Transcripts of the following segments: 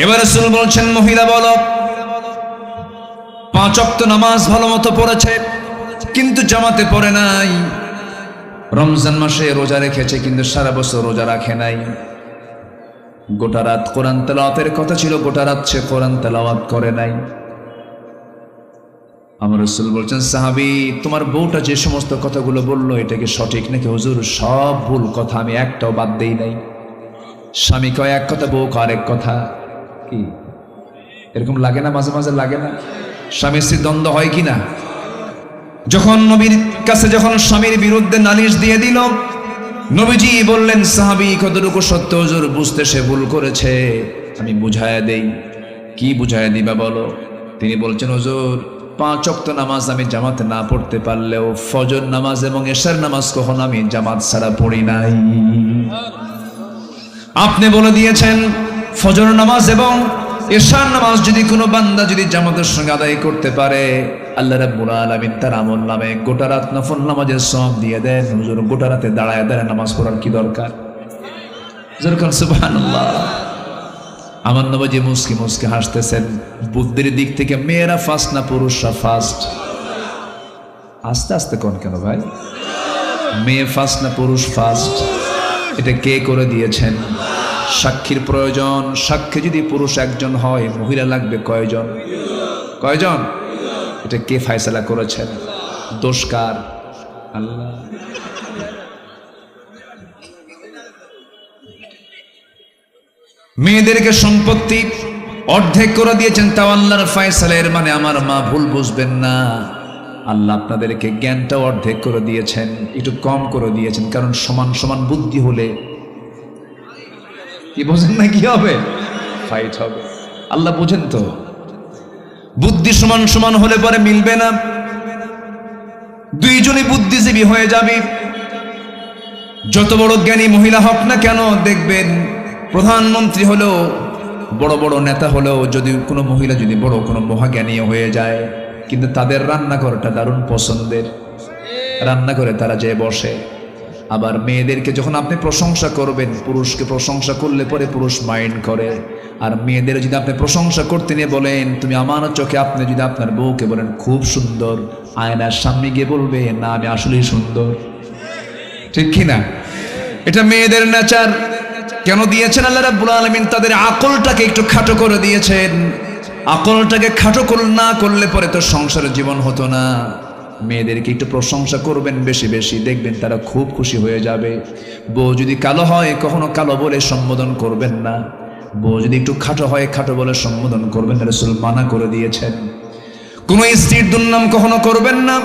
এবার রাসূল বলছেন, মহিলা বলো, 5 ওয়াক্ত নামাজ ভালো মতো পড়েছে কিন্তু জামাতে পড়ে নাই। রমজান মাসে রোজা রেখেছে কিন্তু সারা বছর রোজা রাখে নাই। গোটা রাত কোরআন তেলাওয়াতের কথা ছিল, গোটা রাত সে কোরআন তেলাওয়াত করে নাই। আমার রাসূল বলছেন, সাহাবী, তোমার বউটা যে সমস্ত কথাগুলো বললো এটা কি সঠিক নাকি? হুজুর, সব ভুল কথা, আমি একটাও বাদ দেই নাই। স্বামী কয় এক কথা, বউ কয় আরেক কথা। কি এরকম লাগে না? মাঝে মাঝে লাগে না? স্বামী স্ত্রীর দ্বন্দ্ব হয় কি না? যখন নবীর কাছে যখন স্বামীর বিরুদ্ধে নালিশ দিয়ে দিল, নবীজি বললেন, সাহাবী, কতটুকু সত্য হুজুর? বুঝতে সে ভুল করেছে, আমি বুঝায়া দেই। কি বুঝায়া দিবা বলো? তিনি বলছেন, হুজুর, 5 ওয়াক্ত নামাজ আমি জামাতে না পড়তে পারলেও ফজর নামাজ এবং এশার নামাজ কখনো আমি জামাত ছাড়া পড়ি নাই। আপনি বলে দিয়েছেন ফজর নামাজ এবং এশার নামাজ যদি কোনো বান্দা যদি জামাতের সঙ্গে আদায় করতে পারে, আল্লাহ রাব্বুল আলামিন তার আমল নামে গোটা রাত নফল নামাজের সওয়াব দিয়ে দেন। হুজুর, গোটা রাতে দাঁড়ায় দাঁড়ায় নামাজ পড়ার কি দরকার? যেরকম সুবহানাল্লাহ। আমার নবীজি মুস্কি মুস্কি হাসতেছেন। বুদ্ধির দিক থেকে মেয়েরা ফার্স্ট না পুরুষরা ফার্স্ট? আস্তে আস্তে কোন কেন ভাই? মেয়ে ফার্স্ট না পুরুষ ফার্স্ট? এটা কে করে দিয়েছেন? সাক্ষীর প্রয়োজন। সাক্ষী যদি পুরুষ একজন হয়, মহিলা লাগবে কয়জন? কয়জন? এটা কে ফয়সালা করেছেন? দোষ কার? আল্লাহ। মেয়েদেরকে সম্পত্তি অর্ধেক করে দিয়েছেন, তাও আল্লাহর ফয়সালের, মানে আমার মা ভুল বুঝবেন না, আল্লাহ আপনাদেরকে জ্ঞানটা অর্ধেক করে দিয়েছেন, একটু কম করে দিয়েছেন, কারণ সমান সমান বুদ্ধি হলে কি বোঝেন না কি হবে? ফাইট হবে। আল্লাহ বোঝেন তো, বুদ্ধি সমান সমান হলে পরে মিলবে না, দুইজনই বুদ্ধিজীবী হয়ে যাবে। যত বড় জ্ঞানী মহিলা হোক না কেন, দেখবেন প্রধানমন্ত্রী হলেও, বড় বড় নেতা হলেও, যদি কোনো মহিলা যদি বড় কোনো মহাজ্ঞানী হয়ে যায়, কিন্তু তাদের রান্নাঘরটা দারুণ পছন্দের, রান্নাঘরে তারা যেয়ে বসে। আবার মেয়েদেরকে যখন আপনি প্রশংসা করবেন, পুরুষকে প্রশংসা করলে পরে পুরুষ মাইন্ড করে, আর মেয়েদের যদি আপনি প্রশংসা করতে নিয়ে বলেন, তুমি আমার চোখে, আপনি যদি আপনার বউকে বলেন খুব সুন্দর, আয়নার সামনে গিয়ে বলবে না আমি আসলেই সুন্দর। ঠিক কিনা? এটা মেয়েদের নেচার। কেন দিয়েছেন আল্লাহ রাব্বুল আলামিন? তাদের আকলটাকে একটু খাটো করে দিয়েছেন। আকলটাকে খাটো না করলে পরে তো সংসারের জীবন হতো না। মেয়েদেরকে একটু প্রশংসা করবেন বেশি বেশি, দেখবেন তারা খুব খুশি হয়ে যাবে। বউ যদি কালো হয়, কখনো কালো বলে সম্বোধন করবেন না। বউ যদি একটু খাটো হয়, খাটো বলে সম্বোধন করবেন। রাসূল মানা করে দিয়েছেন। কোনো স্ত্রীর দুর্নাম কখনো করবেন না।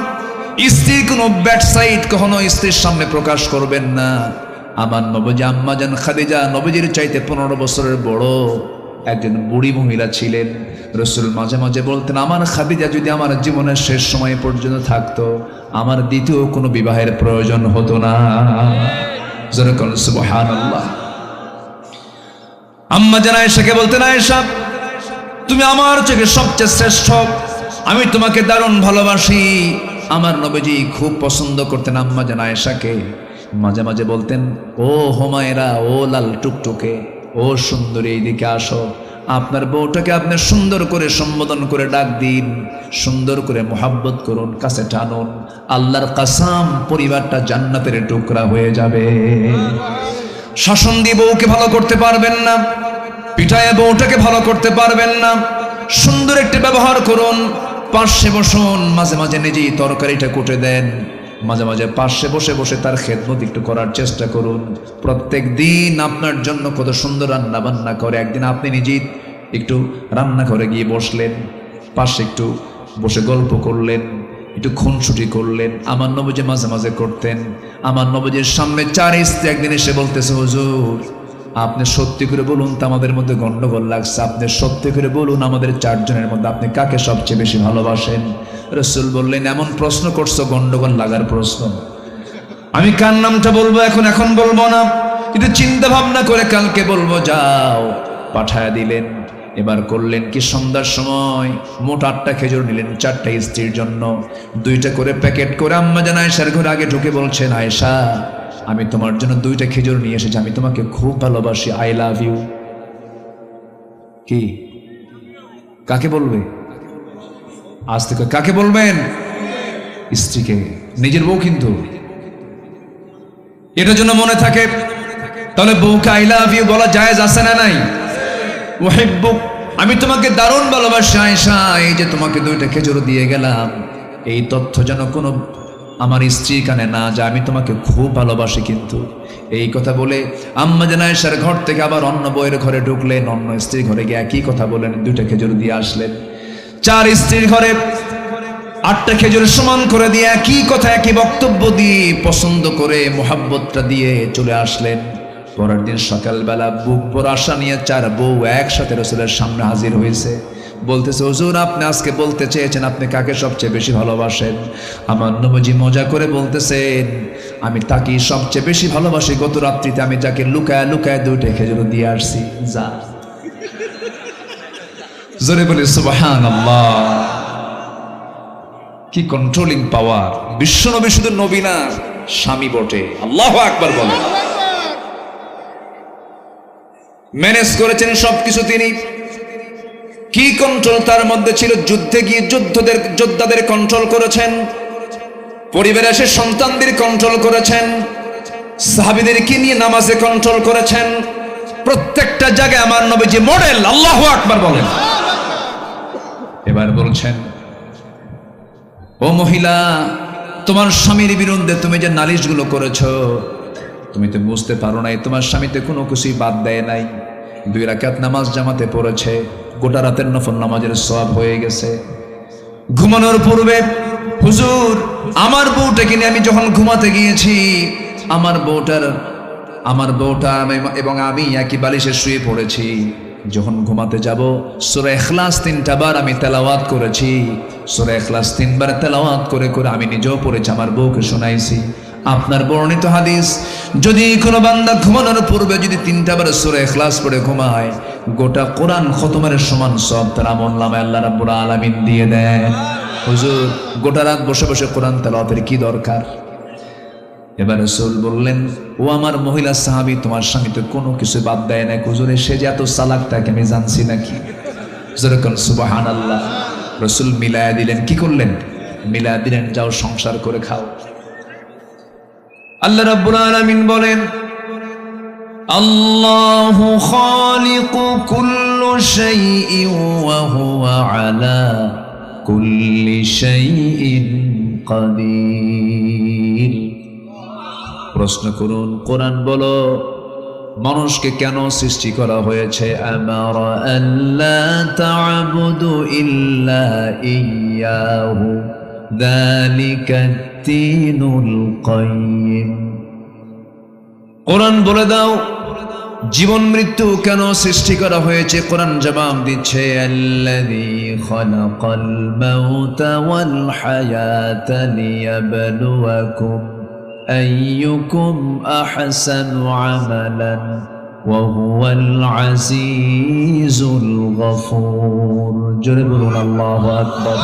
স্ত্রীর কোনো ব্যাড সাইড কখনো স্ত্রীর সামনে প্রকাশ করবেন না। আমার নবী আম্মা জান খাদিজা, নবীজির চাইতে 15 বছরের বড় একজন বুড়ি মহিলা ছিলেন। রাসূল মাঝে মাঝে বলতেন, আমার খাদিজা যদি আমার জীবনের শেষ সময় পর্যন্ত থাকতো, আমার দ্বিতীয় কোনো বিবাহের প্রয়োজন হতো না। যেরকম সুবহানাল্লাহ। আম্মা জান আয়েশাকে বলতেন, আয়েশা, তুমি আমার চোখে সবচেয়ে শ্রেষ্ঠ, আমি তোমাকে দারুণ ভালোবাসি। আমার নবীজি খুব পছন্দ করতেন আম্মা জান আয়েশাকে। মাঝে মাঝে বলতেন, ও হুমায়রা, ও লাল টুকটুকে, ও সুন্দরী, এইদিকে আসো। আপনার বউটাকে আপনি সুন্দর করে সম্বোধন করে ডাক দিন, সুন্দর করে মোহাব্বত করুন, কাছে টানুন। আল্লাহর কসম, পরিবারটা জান্নাতের টুকরা হয়ে যাবে। শাসন দিয়ে বউকে ভালো করতে পারবেন না, পিঠায় বউটাকে ভালো করতে পারবেন না। সুন্দর একটি ব্যবহার করুন, পাশে বসুন, মাঝে মাঝে নিজেই তরকারিটা কুটে দেন, মাঝে মাঝে পাশে বসে বসে তার খেদমত একটু করার চেষ্টা করুন। প্রত্যেক দিন আপনার জন্য কত সুন্দর রান্না বান্না করে, একদিন আপনি নিজেই একটু রান্না করে গিয়ে বসলেন, পাশে একটু বসে গল্প করলেন, একটু খুনসুটি করলেন। আমার নবীজি মাঝে মাঝে করতেন। আমার নবীজির সামনে 4 স্ত্রী একদিন এসে বলতেছে, হুজুর, আপনি সত্যি করে বলুন তো আমাদের মধ্যে গন্ডগোল লাগছে, আপনি সত্যি করে বলুন আমাদের 4 জনের মধ্যে আপনি কাকে সবচেয়ে বেশি ভালোবাসেন? রাসূল বললেন, এমন প্রশ্ন করছো, গন্ডগোল লাগার প্রশ্ন। আমি কার নামটা বলবো এখন বলবো না, কিন্তু চিন্তা ভাবনা করে কালকে বলবো। যাও, পাঠায়া দিলেন। এবার করলেন কি, সন্ধ্যার সময় মোট 8টা খেজুর নিলেন 4টা স্ত্রীর জন্য, 2টা করে প্যাকেট করে আম্মা জান আয়েশার ঘরে আগে ঢুকে বলছেন, আয়েশা, আমি তোমার জন্য 2টা খেজুর নিয়ে এসেছি, আমি তোমাকে খুব ভালোবাসি, আই লাভ ইউ। কি কাকে বলবে? আজ থেকে কাকে বলবেন? স্ত্রীকে, নিজের বউ কিন্তু। এটার জন্য মনে থাকে, তাহলে বউকে আই লাভ ইউ বলা জায়েজ আছে না নাই? উহিব্বুক, আমি তোমাকে দারুণ ভালোবাসি আয়েশা, এই যে তোমাকে 2টা খেজুর দিয়ে গেলাম, এই তথ্য যেন কোনো আমার স্ত্রী কানে না যায়, আমি তোমাকে খুব ভালোবাসি কিন্তু। এই কথা বলে আম্মা জান আয়েশার ঘর থেকে আবার অন্য বউয়ের ঘরে ঢুকলেন, অন্য স্ত্রীর ঘরে গিয়ে একই কথা বলেন, 2টা খেজুর দিয়ে আসলেন। 4 স্ত্রীর ঘরে 8টা খেজুর সমান করে দিয়ে একই কথা একই বক্তব্য দিয়ে পছন্দ করে মোহাব্বতটা দিয়ে চলে আসলেন। পরের দিন সকালবেলা বুক ভরা আশা নিয়ে 4 বউ একসাথে রাসূলের সামনে হাজির হয়েছে। বলতেছে, হুজুর আপনি আজকে বলতে চেয়েছেন আপনি কাকে সবচেয়ে বেশি ভালোবাসেন। আমার নবীজি মজা করে বলতেছেন, আমি তাকে সবচেয়ে বেশি ভালোবাসি, গত রাত্রিতে আমি যাকে লুকায় লুকায় 2টা খেজুর দিয়ে আসছি। যা, জোরে বলি সুবহানাল্লাহ। কি কন্ট্রোলিং পাওয়ার! বিশ্বনবী শুধু নবী না, স্বামী বটে। আল্লাহু আকবার বলেন। ম্যানেজ করেছেন সবকিছু তিনি। কি কন্ট্রোল তার মধ্যে ছিল? যুদ্ধে গিয়ে যোদ্ধাদের কন্ট্রোল করেছেন, পরিবারে এসে সন্তানদের কন্ট্রোল করেছেন, সাহাবীদেরকে নিয়ে নামাজে কন্ট্রোল করেছেন। প্রত্যেকটা জায়গায় আমার নবীজি মডেল। আল্লাহু আকবার বলেন। এবার বলছেন, ও মহিলা, তোমার স্বামীর বিরুদ্ধে তুমি যে নালিশগুলো করেছো, তুমি তো বুঝতে পারো নাই, তোমার স্বামীতে কোনো কিছুই বাদ দেয় নাই। 2 রাকাত নামাজ জামাতে পড়েছে, গোটা রাতের নফল নামাজের সওয়াব হয়ে গেছে। ঘুমানোর পূর্বে, হুজুর আমার বউটাকে নিয়ে আমি যখন ঘুমাতে গিয়েছি, আমার বউটা এবং আমি একই বালিশে শুয়ে পড়েছি। যখন ঘুমাতে যাব সূরা ইখলাস 3টা বার আমি তেলাওয়াত করেছি। সূরা ইখলাস 3 বার তেলাওয়াত করে করে আমি নিজেও পড়েছি, আমার বউকে শোনাইছি। আপনার বর্ণিত হাদিস, যদি কোনো বান্দা ঘুমানোর পূর্বে যদি 3টা বার সূরা ইখলাস পড়ে ঘুমায়, গোটা কোরআন খতমের সমান সওয়াব তার আমলনামায় আল্লাহ রাব্বুল আলামিন দিয়ে দেন। হুজুর গোটা রাত বসে বসে কোরআন তেলাওয়াতের কি দরকার? এবার রাসূল বললেন, ও আমার মহিলা সাহাবী, তোমার স্বামী তো কোনো কিছু বাদ দেয় না। হুজুরে সে যে এত চালাক তাকে আমি জানছি নাকি? যেরকম সুবহানাল্লাহ। রাসূল মিলায়া দিলেন। কি করলেন? মিলায়া দিলেন, যাও সংসার করে খাও। আল্লাহ রাব্বুল আলামিন বলেন, আল্লাহু খালিকু কুল্লি শাইইন ওয়া হুয়া আলা কুল্লি শাইইন কাদির। প্রশ্ন করুন, কোরআন বলো মানুষকে কেন সৃষ্টি করা হয়েছে? আমারা আল্লা তা'বুদু ইল্লা ইয়্যাহু যালিকা দ্বীনুল কাইয়্যিম। কোরআন বলে দাও জীবন মৃত্যু কেন সৃষ্টি করা হয়েছে? কোরআন জবাব দিচ্ছে, আল্লাযী খালাকাল মাউতা ওয়াল হায়াতা লিয়াবলুয়াকুম আইয়ুকুম আহসানু আমালান ওয়া হুয়াল আজিজুল গফুর। জোরে বলুন আল্লাহু আকবার।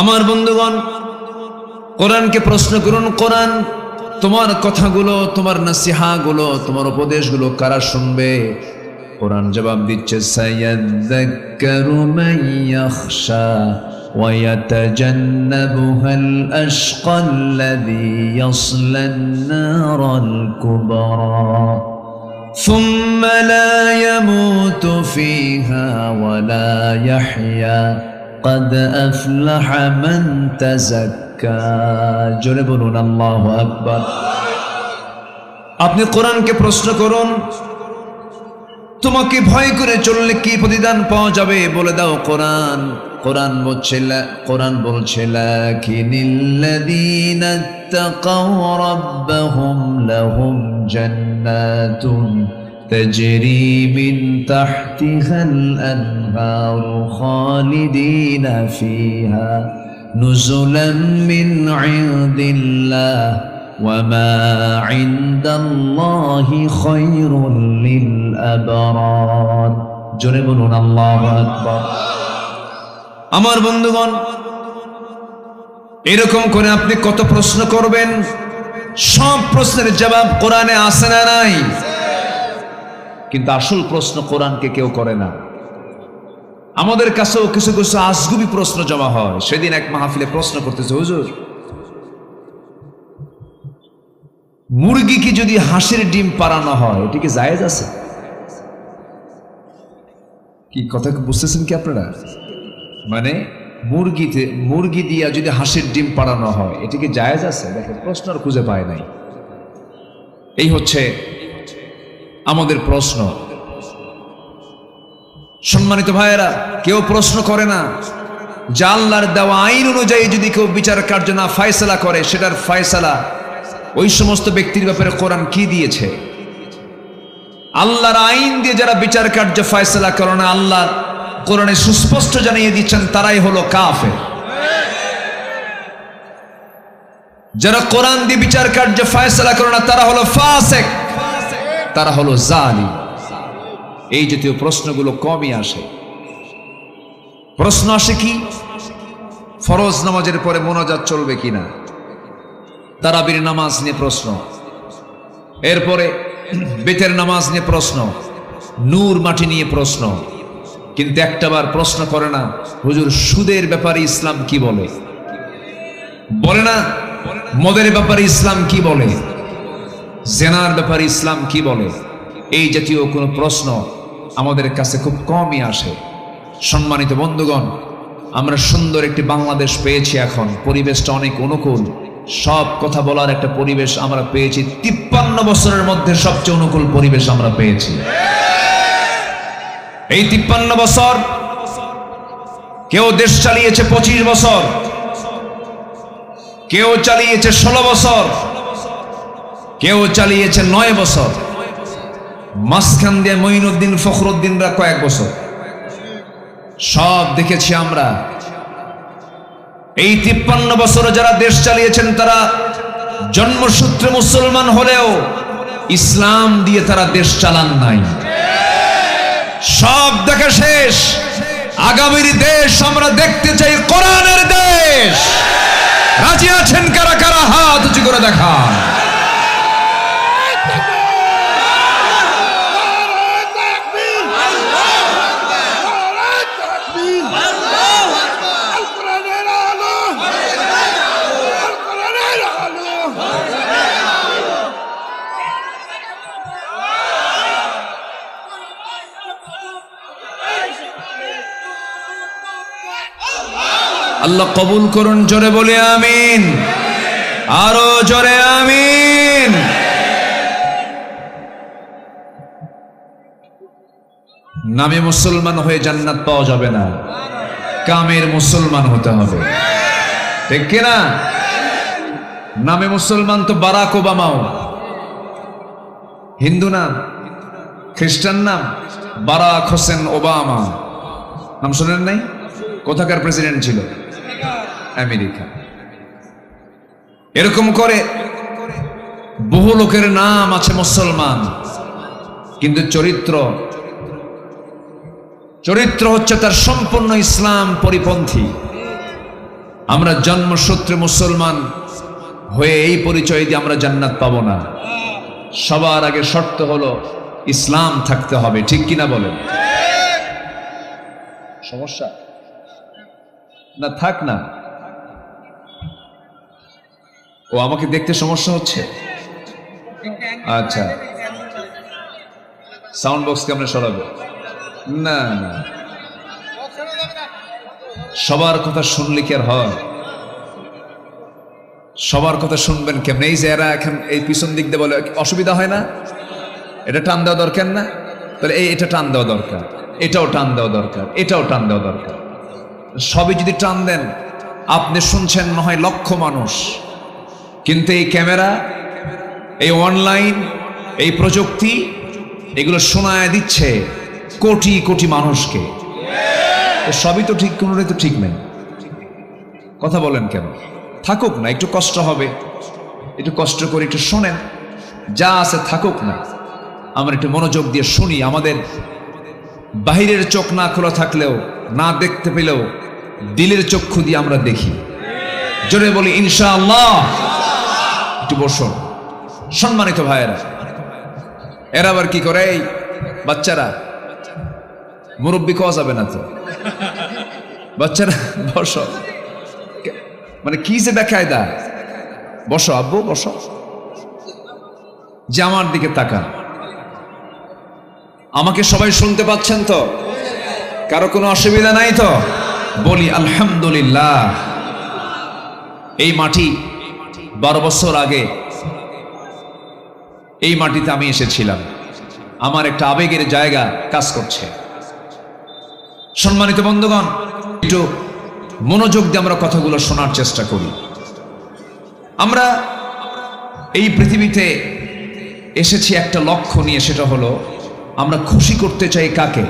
আমার বন্ধুগণ, কোরআনকে প্রশ্ন করুন, কোরআন তোমার কথাগুলো, তোমার নসিহাগুলো, তোমার উপদেশগুলো কারা শুনবে? কোরআন জবাব দিচ্ছে, সায়াযাক্কারু মান ইয়াখশা ওয়া ইয়াতাজান্নাবুহাল আশকাল্লাযী ইয়াসলান নারাল কুবরা সুম্মা লা ইয়ামুতু ফিহা ওয়া লা ইয়াহইয়া قد أفلح من تزكى। জোরে বলুন আল্লাহু আকবার। আপনি কোরআনকে প্রশ্ন করুন, তোমাকে ভয় করে চললে কি প্রতিদান পাওয়া যাবে? বলে দাও কোরআন বলছে লাকিনিল্লাযীনা ইত্তাকাউ রাব্বাহুম লাহুম জান্নাতুন تجري من تحتها الأنهار خالدين فيها نزلا من عند الله وما عند الله خير للأبرار। জোরে বলুন আল্লাহু আকবার। আমার বন্ধুগণ, এরকম করে আপনি কত প্রশ্ন করবেন? সব প্রশ্নের জবাব কোরআনে আছে না নাই? কিন্তু আসল প্রশ্ন কোরআনকে কেউ করে না। আমাদের কাছেও কিছু কিছু আজগুবি প্রশ্ন জমা হয়। সেদিন এক মাহফিলে প্রশ্ন করতেছে, হুজুর মুরগি কি যদি হাঁসের ডিম পাড়ানো হয় এটা কি জায়েজ আছে? কি কথা বুঝতেছেন কি আপনারা? মানে মুরগি দিয়া যদি হাঁসের ডিম পাড়ানো হয় এটা কি জায়েজ আছে? দেখেন প্রশ্ন আর খুঁজে পায় নাই। এই হচ্ছে আমাদের প্রশ্ন। সম্মানিত ভাইয়েরা, কেউ প্রশ্ন করে না যে আল্লাহর দেওয়া আইন অনুযায়ী যদি কেউ বিচার কার্য না ফয়সালা করে, সেটার ফয়সালা ওই সমস্ত ব্যক্তির ব্যাপারে কোরআন কি দিয়েছে। আল্লাহর আইন দিয়ে যারা বিচার কার্য ফয়সালা করে না, আল্লাহ কোরআনে সুস্পষ্ট জানিয়ে দিচ্ছেন তারাই হলো কাফের। যারা কোরআন দিয়ে বিচার কার্য ফয়সালা করে না তারা হলো ফাসিক, তারা হলো জালিম। এই জাতীয় প্রশ্নগুলো কমই আসে। প্রশ্ন আসে কি, ফরজ নামাজের পরে মোনাজাত চলবে কিনা, তারাবির নামাজ নিয়ে প্রশ্ন, এরপরে বেতের নামাজ নিয়ে প্রশ্ন, নূর মাটি নিয়ে প্রশ্ন। কিন্তু একটাবার প্রশ্ন করে না হুজুর সুদের ব্যাপারে ইসলাম কি বলে, বলে না মদের ব্যাপারে ইসলাম কি বলে, জেনার ব্যাপারে ইসলাম কি বলে। এই জাতীয় কোনো প্রশ্ন আমাদের কাছে খুব কমই আসে। সম্মানিত বন্ধুগণ, আমরা সুন্দর একটি বাংলাদেশ পেয়েছি। এখন পরিবেশটা অনেক অনুকূল, সব কথা বলার একটা পরিবেশ আমরা পেয়েছি। 53 বছরের মধ্যে সবচেয়ে অনুকূল পরিবেশ আমরা পেয়েছি। এই 53 বছর কেউ দেশ চালিয়েছে 25 বছর, কেউ চালিয়েছে 16 বছর, কেউ চালিয়েছে 9 বছর, মাঝখান দিয়ে মঈনুদ্দিন ফখরুদ্দিনরা কয়েক বছর। সব দেখেছি আমরা। এই 53 বছরে যারা দেশ চালিয়েছেন তারা জন্মসূত্রে মুসলমান হলেও ইসলাম দিয়ে তারা দেশ চালান নাই। সব দেখা শেষ, আগামীর দেশ আমরা দেখতে চাই কোরআনের দেশ। রাজি আছেন কারা কারা? হাত উঁচু করে দেখান। আল্লাহ কবুল করুন, জোরে বলে আমিন, আরো জোরে আমিন। নামে মুসলমান হয়ে জান্নাত পাওয়া যাবে না, কামের মুসলমান হতে হবে, ঠিক কিনা? নামে মুসলমান তো বারাক ওবামাও হিন্দু নাম, খ্রিস্টান নাম বারাক হোসেন ওবামা, নাম শোনেন নাই? কোথাকার প্রেসিডেন্ট ছিল? আমেরিকা। এরকম করে বহু লোকের নাম আছে মুসলমান, কিন্তু চরিত্র হচ্ছে তার সম্পূর্ণ ইসলাম পরিপন্থী। আমরা জন্মসূত্রে মুসলমান হয়ে এই পরিচয় দিয়ে আমরা জান্নাত পাবো না। সবার আগে শর্ত হলো ইসলাম থাকতে হবে, ঠিক কিনা বলেন? সমস্যা না? থাক না। ও আমাকে দেখতে সমস্যা হচ্ছে? আচ্ছা, সাউন্ড বক্স কেমনে সরাবে? না না, সবার কথা শুনলে কি আর হয়? সবার কথা শুনবেন কেমনে? এই যে এরা এখন এই পিছন দিক দিয়ে বলে অসুবিধা হয় না, এটা টান দেওয়া দরকার না? তাহলে এটা টান দেওয়া দরকার, এটাও টান দেওয়া দরকার, এটাও টান দেওয়া দরকার। সবই যদি টান দেন, আপনি শুনছেন না হয় লক্ষ মানুষ, কিন্তু এই ক্যামেরা, এই অনলাইন, এই প্রযুক্তি এগুলো শোনায় দিচ্ছে কোটি কোটি মানুষকে। সবই তো ঠিক, কোনোটাই তো ঠিক নেই। কথা বলেন কেন? থাকুক না, একটু কষ্ট হবে, একটু কষ্ট করে একটু শোনেন, যা আছে থাকুক না, আমরা একটু মনোযোগ দিয়ে শুনি। আমাদের বাহিরের চোখ না খোলা থাকলেও, না দেখতে পেলেও দিলের চক্ষু দিয়ে আমরা দেখি। জোরে বলি ইনশাআল্লাহ। একটু বসুন। সম্মানিত ভাইয়েরা, এরা আবার কি করে? বাচ্চারা, মুরব্বী খাওয়া যাবে না তো, বাচ্চারা বসো, মানে কি যে বেকায়দা, বসো আব্বু বসো, যে আমার দিকে তাকান। আমাকে সবাই শুনতে পাচ্ছেন তো? কারো কোনো অসুবিধা নাই তো? বলি আলহামদুলিল্লাহ। এই মাটি 12 বছর আগে এই মাটিতে আমি এসেছিলাম। আমার একটা আবেগের জায়গা কাজ করছে। সম্মানিত বন্ধুগণ, একটু মনোযোগ দিয়ে আমরা কথাগুলো শোনার চেষ্টা করি। আমরা এই পৃথিবীতে এসেছি একটা লক্ষ্য নিয়ে, সেটা হলো আমরা খুশি করতে চাই কাকে?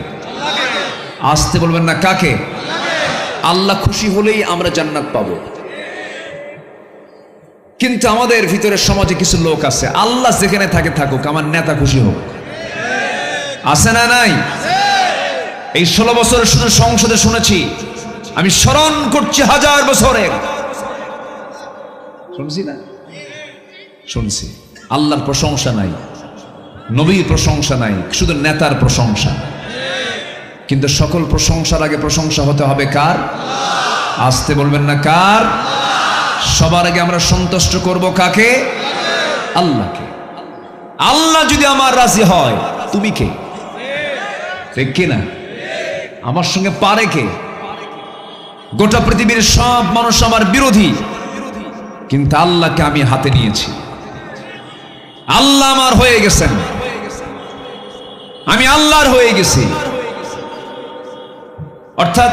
আসতে বলবেন না, কাকে? আল্লাহ খুশি হলেই আমরা জান্নাত পাবো। কিন্তু আমাদের ভিতরে সমাজে কিছু লোক আছে, আল্লাহ যেখানে থাকে থাকুক, আমার নেতা খুশি হোক। আছে না নাই? এই 16 বছরের শুধু সংসদে শুনেছি, আমি স্মরণ করছি 1000 বছরের, শুনছি না? শুনছি। আল্লাহর প্রশংসা নাই, নবীর প্রশংসা নাই, শুধু নেতার প্রশংসা। কিন্তু সকল প্রশংসার আগে প্রশংসা হতে হবে কার? আসতে বলবেন না, কার? সবার আগে আমরা সন্তুষ্ট করব কাকে? আল্লাহকে। আল্লাহ যদি আমার রাজি হয়, তুমি কে? ঠিক কিনা? আমার সঙ্গে পারে কে? গোটা পৃথিবীর সব মানুষ আমার বিরোধী, কিন্তু আল্লাহকে আমি হাতে নিয়েছি। আল্লাহ আমার হয়ে গেছেন, আমি আল্লাহর হয়ে গেছি। অর্থাৎ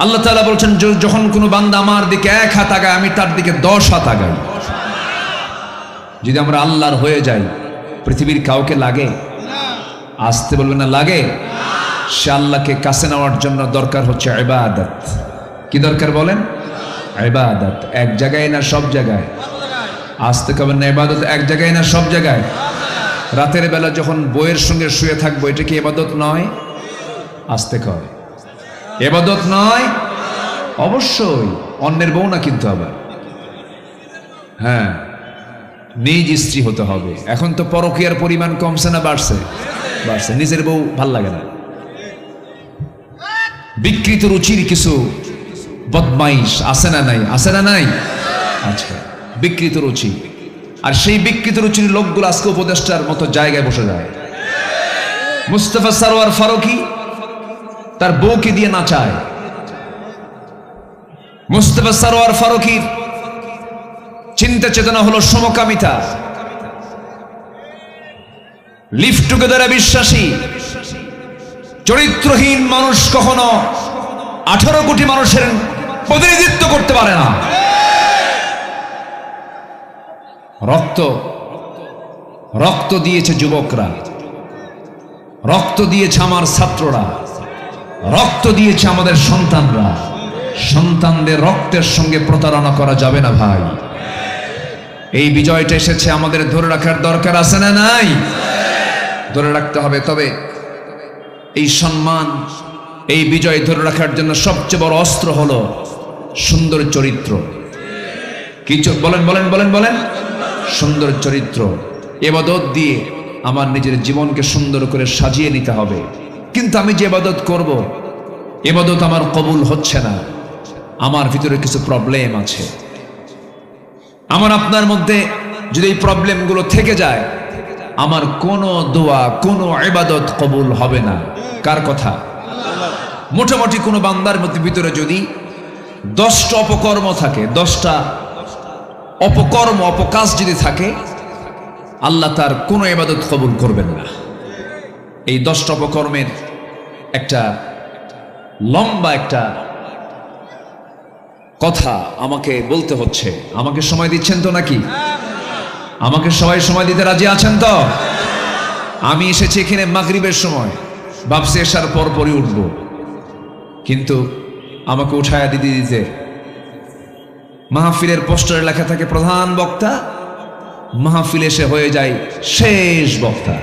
আল্লাহ তাআলা বলছেন, যখন কোনো বান্দা আমার দিকে 1 হাত আগায়, আমি তার দিকে 10 হাত আগাই। যদি আমরা আল্লাহর হয়ে যাই, পৃথিবীর কাউকে লাগে? আসতে বলবেন না, লাগে? সে আল্লাহকে কাছে নেওয়ার জন্য দরকার হচ্ছে ইবাদত। কি দরকার বলেন? ইবাদত। এক জায়গায় না সব জায়গায়? আসতে কবেন না, ইবাদত এক জায়গায় না সব জায়গায়? রাতের বেলা যখন বউয়ের সঙ্গে শুয়ে থাকবো, এটা কি ইবাদত নয়? আসতে কয়, ইবাদত নয়? অবশ্যই। অন্যের বউ না, কিন্তু আবার হ্যাঁ, নিজ স্ত্রী হতে হবে। এখন তো পরকীয়ার পরিমাণ কমছে না বাড়ছে? বাড়ছে। নিজের বউ ভাল লাগে না। বিকৃত রুচির কিছু বদমাইশ আছে না নাই? আছে না নাই? আচ্ছা, বিকৃত রুচি। আর সেই বিকৃত রুচির লোকগুলো আজকে উপদেষ্টার মতো জায়গায় বসে যায়। মুস্তাফা সরওয়ার ফারুকী তার বউকে দিয়ে নাচায়। মুস্তাফা সরওয়ার ফারুকীর চিন্তা চেতনা হলো সমকামিতা, লিভ টুগেদারে বিশ্বাসী। চরিত্রহীন মানুষ কখনো 18 কোটি মানুষের প্রতিনিধিত্ব করতে পারে না। রক্ত দিয়েছে যুবকরা, রক্ত দিয়েছে আমার ছাত্ররা, রক্ত দিয়েছে আমাদের সন্তানরা। সন্তানদের রক্তের সঙ্গে প্রতারণা করা যাবে না ভাই। এই বিজয়টা এসেছে, আমাদের ধরে রাখার দরকার আছে না নাই? ধরে রাখতে হবে। তবে এই সম্মান, এই বিজয় ধরে রাখার জন্য সবচেয়ে বড় অস্ত্র হলো সুন্দর চরিত্র। কি বলেন বলেন বলেন বলেন? সুন্দর চরিত্র। ইবাদত দিয়ে আমার নিজের জীবনকে সুন্দর করে সাজিয়ে নিতে হবে। কিন্তু আমি যে ইবাদত করব, ইবাদত আমার কবুল হচ্ছে না, আমার ভিতরে কিছু প্রবলেম আছে। আমার আপনার মধ্যে যদি এই প্রবলেমগুলো থেকে যায়, আমার কোনো দোয়া, কোনো ইবাদত কবুল হবে না। কার কথা? মোটামুটি কোনো বান্দার মধ্যে ভিতরে যদি 10টা অপকর্ম থাকে, 10টা অপকর্ম, অপকাজ যদি থাকে, আল্লাহ তার কোনো ইবাদত কবুল করবেন না। এই 10টা অপকর্মের একটা লম্বা একটা কথা আমাকে বলতে হচ্ছে। আমাকে সময় দিচ্ছেন তো নাকি? আমাকে সবাই সময় দিতে রাজি আছেন তো? আমি এসেছি এখানে মাগরিবের সময়, ভাবছি এসার পরপরই উঠব, কিন্তু আমাকে উঠায়া দিতে দিতে মাহফিলের পোস্টারে লেখা থাকে প্রধান বক্তা, মাহফিল এসে হয়ে যায় শেষ বক্তা।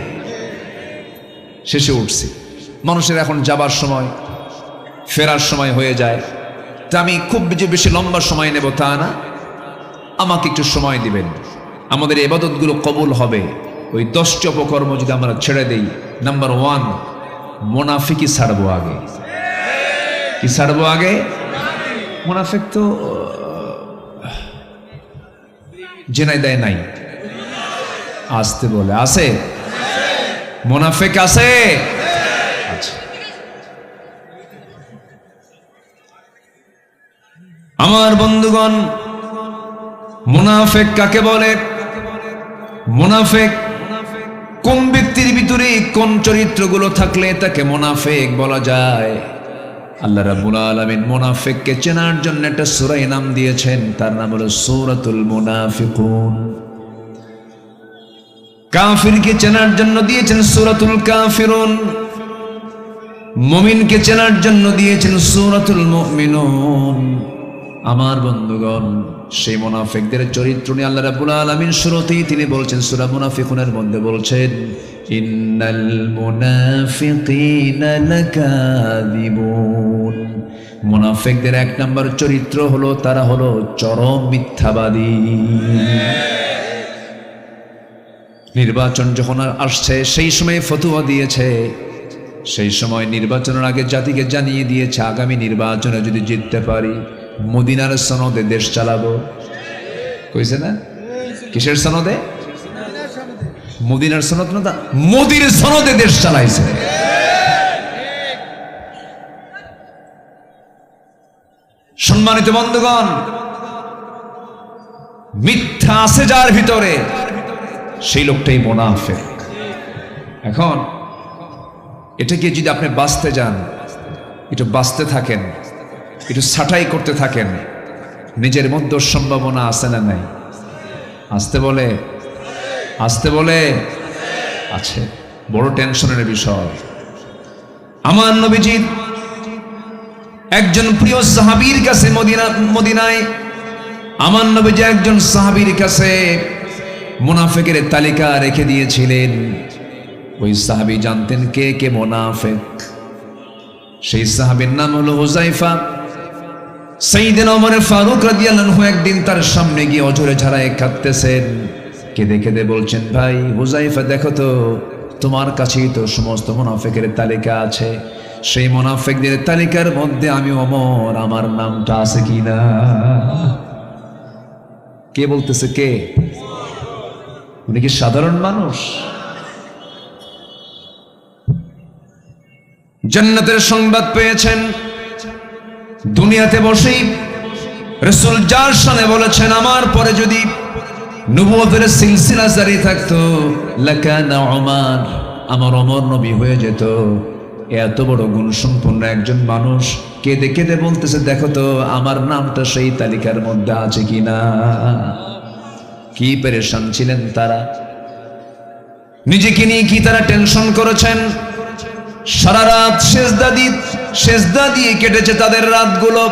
শেষে উঠছি। মানুষের এখন যাবার সময়, ফেরার সময় হয়ে যায়। তা আমি খুব বেশি লম্বা সময় নেব তা না, আমাকে একটু সময় দিবেন। আমাদের ইবাদতগুলো কবুল হবে, ওই 10টি অপকর্ম যদি আমরা ছেড়ে দেই, নাম্বার 1, মুনাফিকি ছাড়বো আগে। কি ছাড়বো আগে? মুনাফিক তো জেনাইদায় নাই, আসতে বলে আছে, মুনাফিক আছে। আচ্ছা, আমার বন্ধুগণ, মুনাফিক কাকে বলে? মুনাফিক কোন ব্যক্তির ভিতরে কোন চরিত্রগুলো থাকলে তাকে মুনাফিক বলা যায়? আল্লাহ রাব্বুল আলামিন মুনাফিককে চেনার জন্য একটা সূরা নাম দিয়েছেন, তার নাম হলো সূরাতুল মুনাফিকুন। কাফিরকে চেনার জন্য দিয়েছেন সূরাতুল কাফিরুন, মুমিনকে চেনার জন্য দিয়েছেন সূরাতুল মুমিনুন। আমার বন্ধুগণ, সেই মুনাফিকদের চরিত্র নিয়ে আল্লাহ রাব্বুল আলামিন শুরুতেই তিনি বলছেন, সূরা মুনাফিকুনের মধ্যে বলছেন, ইন্নাল মুনাফিকিনা লাকাযিবুন। মুনাফিকদের 1 নম্বর চরিত্র হলো তারা হলো চরম মিথ্যাবাদী। নির্বাচন যখন আসছে সেই সময় ফতোয়া দিয়েছে, সেই সময় নির্বাচনের আগে জাতিকে জানিয়ে দিয়েছে, আগামী নির্বাচনে যদি জিততে পারি মদিনার সনদে দেশ চালাবো। কইছে না? কিসের সনদে? মদিনার সনদ না, মোদির সনদে দেশ চালাইছে। সম্মানিত বন্ধুগণ, মিথ্যা আছে যার ভিতরে, সেই লোকটাই মুনাফিক। এখন এটাকে যদি আপনি বাঁচতে যান, একটু বাঁচতে থাকেন, একটু ছাঁটাই করতে থাকেন, নিজের মধ্যে সম্ভাবনা আছে না নাই? আসতে বলে, আসতে বলে আছে। বড় টেনশনের বিষয়। আমার নবীজি একজন প্রিয় সাহাবীর কাছে মদিনায় আমার নবীজি একজন সাহাবীর কাছে মুনাফিকের তালিকা রেখে দিয়েছিলেন। ওই সাহাবী জানতেন কে কে মুনাফিক। সেই সাহাবীর নাম হলো হুযায়ফা। সাইয়েদনা ওমর ফারুক রাদিয়াল্লাহু আনহু একদিন তার সামনে গিয়ে অঝরে ঝাড়ায় কাঁদতেছেন, কেঁদে কেঁদে বলছেন, ভাই হুযায়ফা, দেখো তো তোমার কাছেই তো সমস্ত মুনাফিকের তালিকা আছে, সেই মুনাফিকদের তালিকার মধ্যে আমি ওমর, আমার নামটা আছে কিনা? কে বলতেছে? কে? উনি কি সাধারণ মানুষ? জান্নাতের সংবাদ পেয়েছেন। দুনিয়াতে বসেই রাসূল যার শানে বলেছেন, আমার পরে যদি নবুয়তের সিলসিলা জারি থাকতো লাকানা ওমর, আমার ওমর নবী হয়ে যেত। এত বড় গুণ সম্পন্ন একজন মানুষ কেঁদে কেঁদে বলতেছে, দেখো তো আমার নামটা সেই তালিকার মধ্যে আছে কিনা। কি পেরেশান ছিলেন তারা, নিজেকে নিয়ে কি তারা টেনশন করেছেন। সারা রাত সেজদা দিয়ে কেটেছে তাদের রাতগুলো।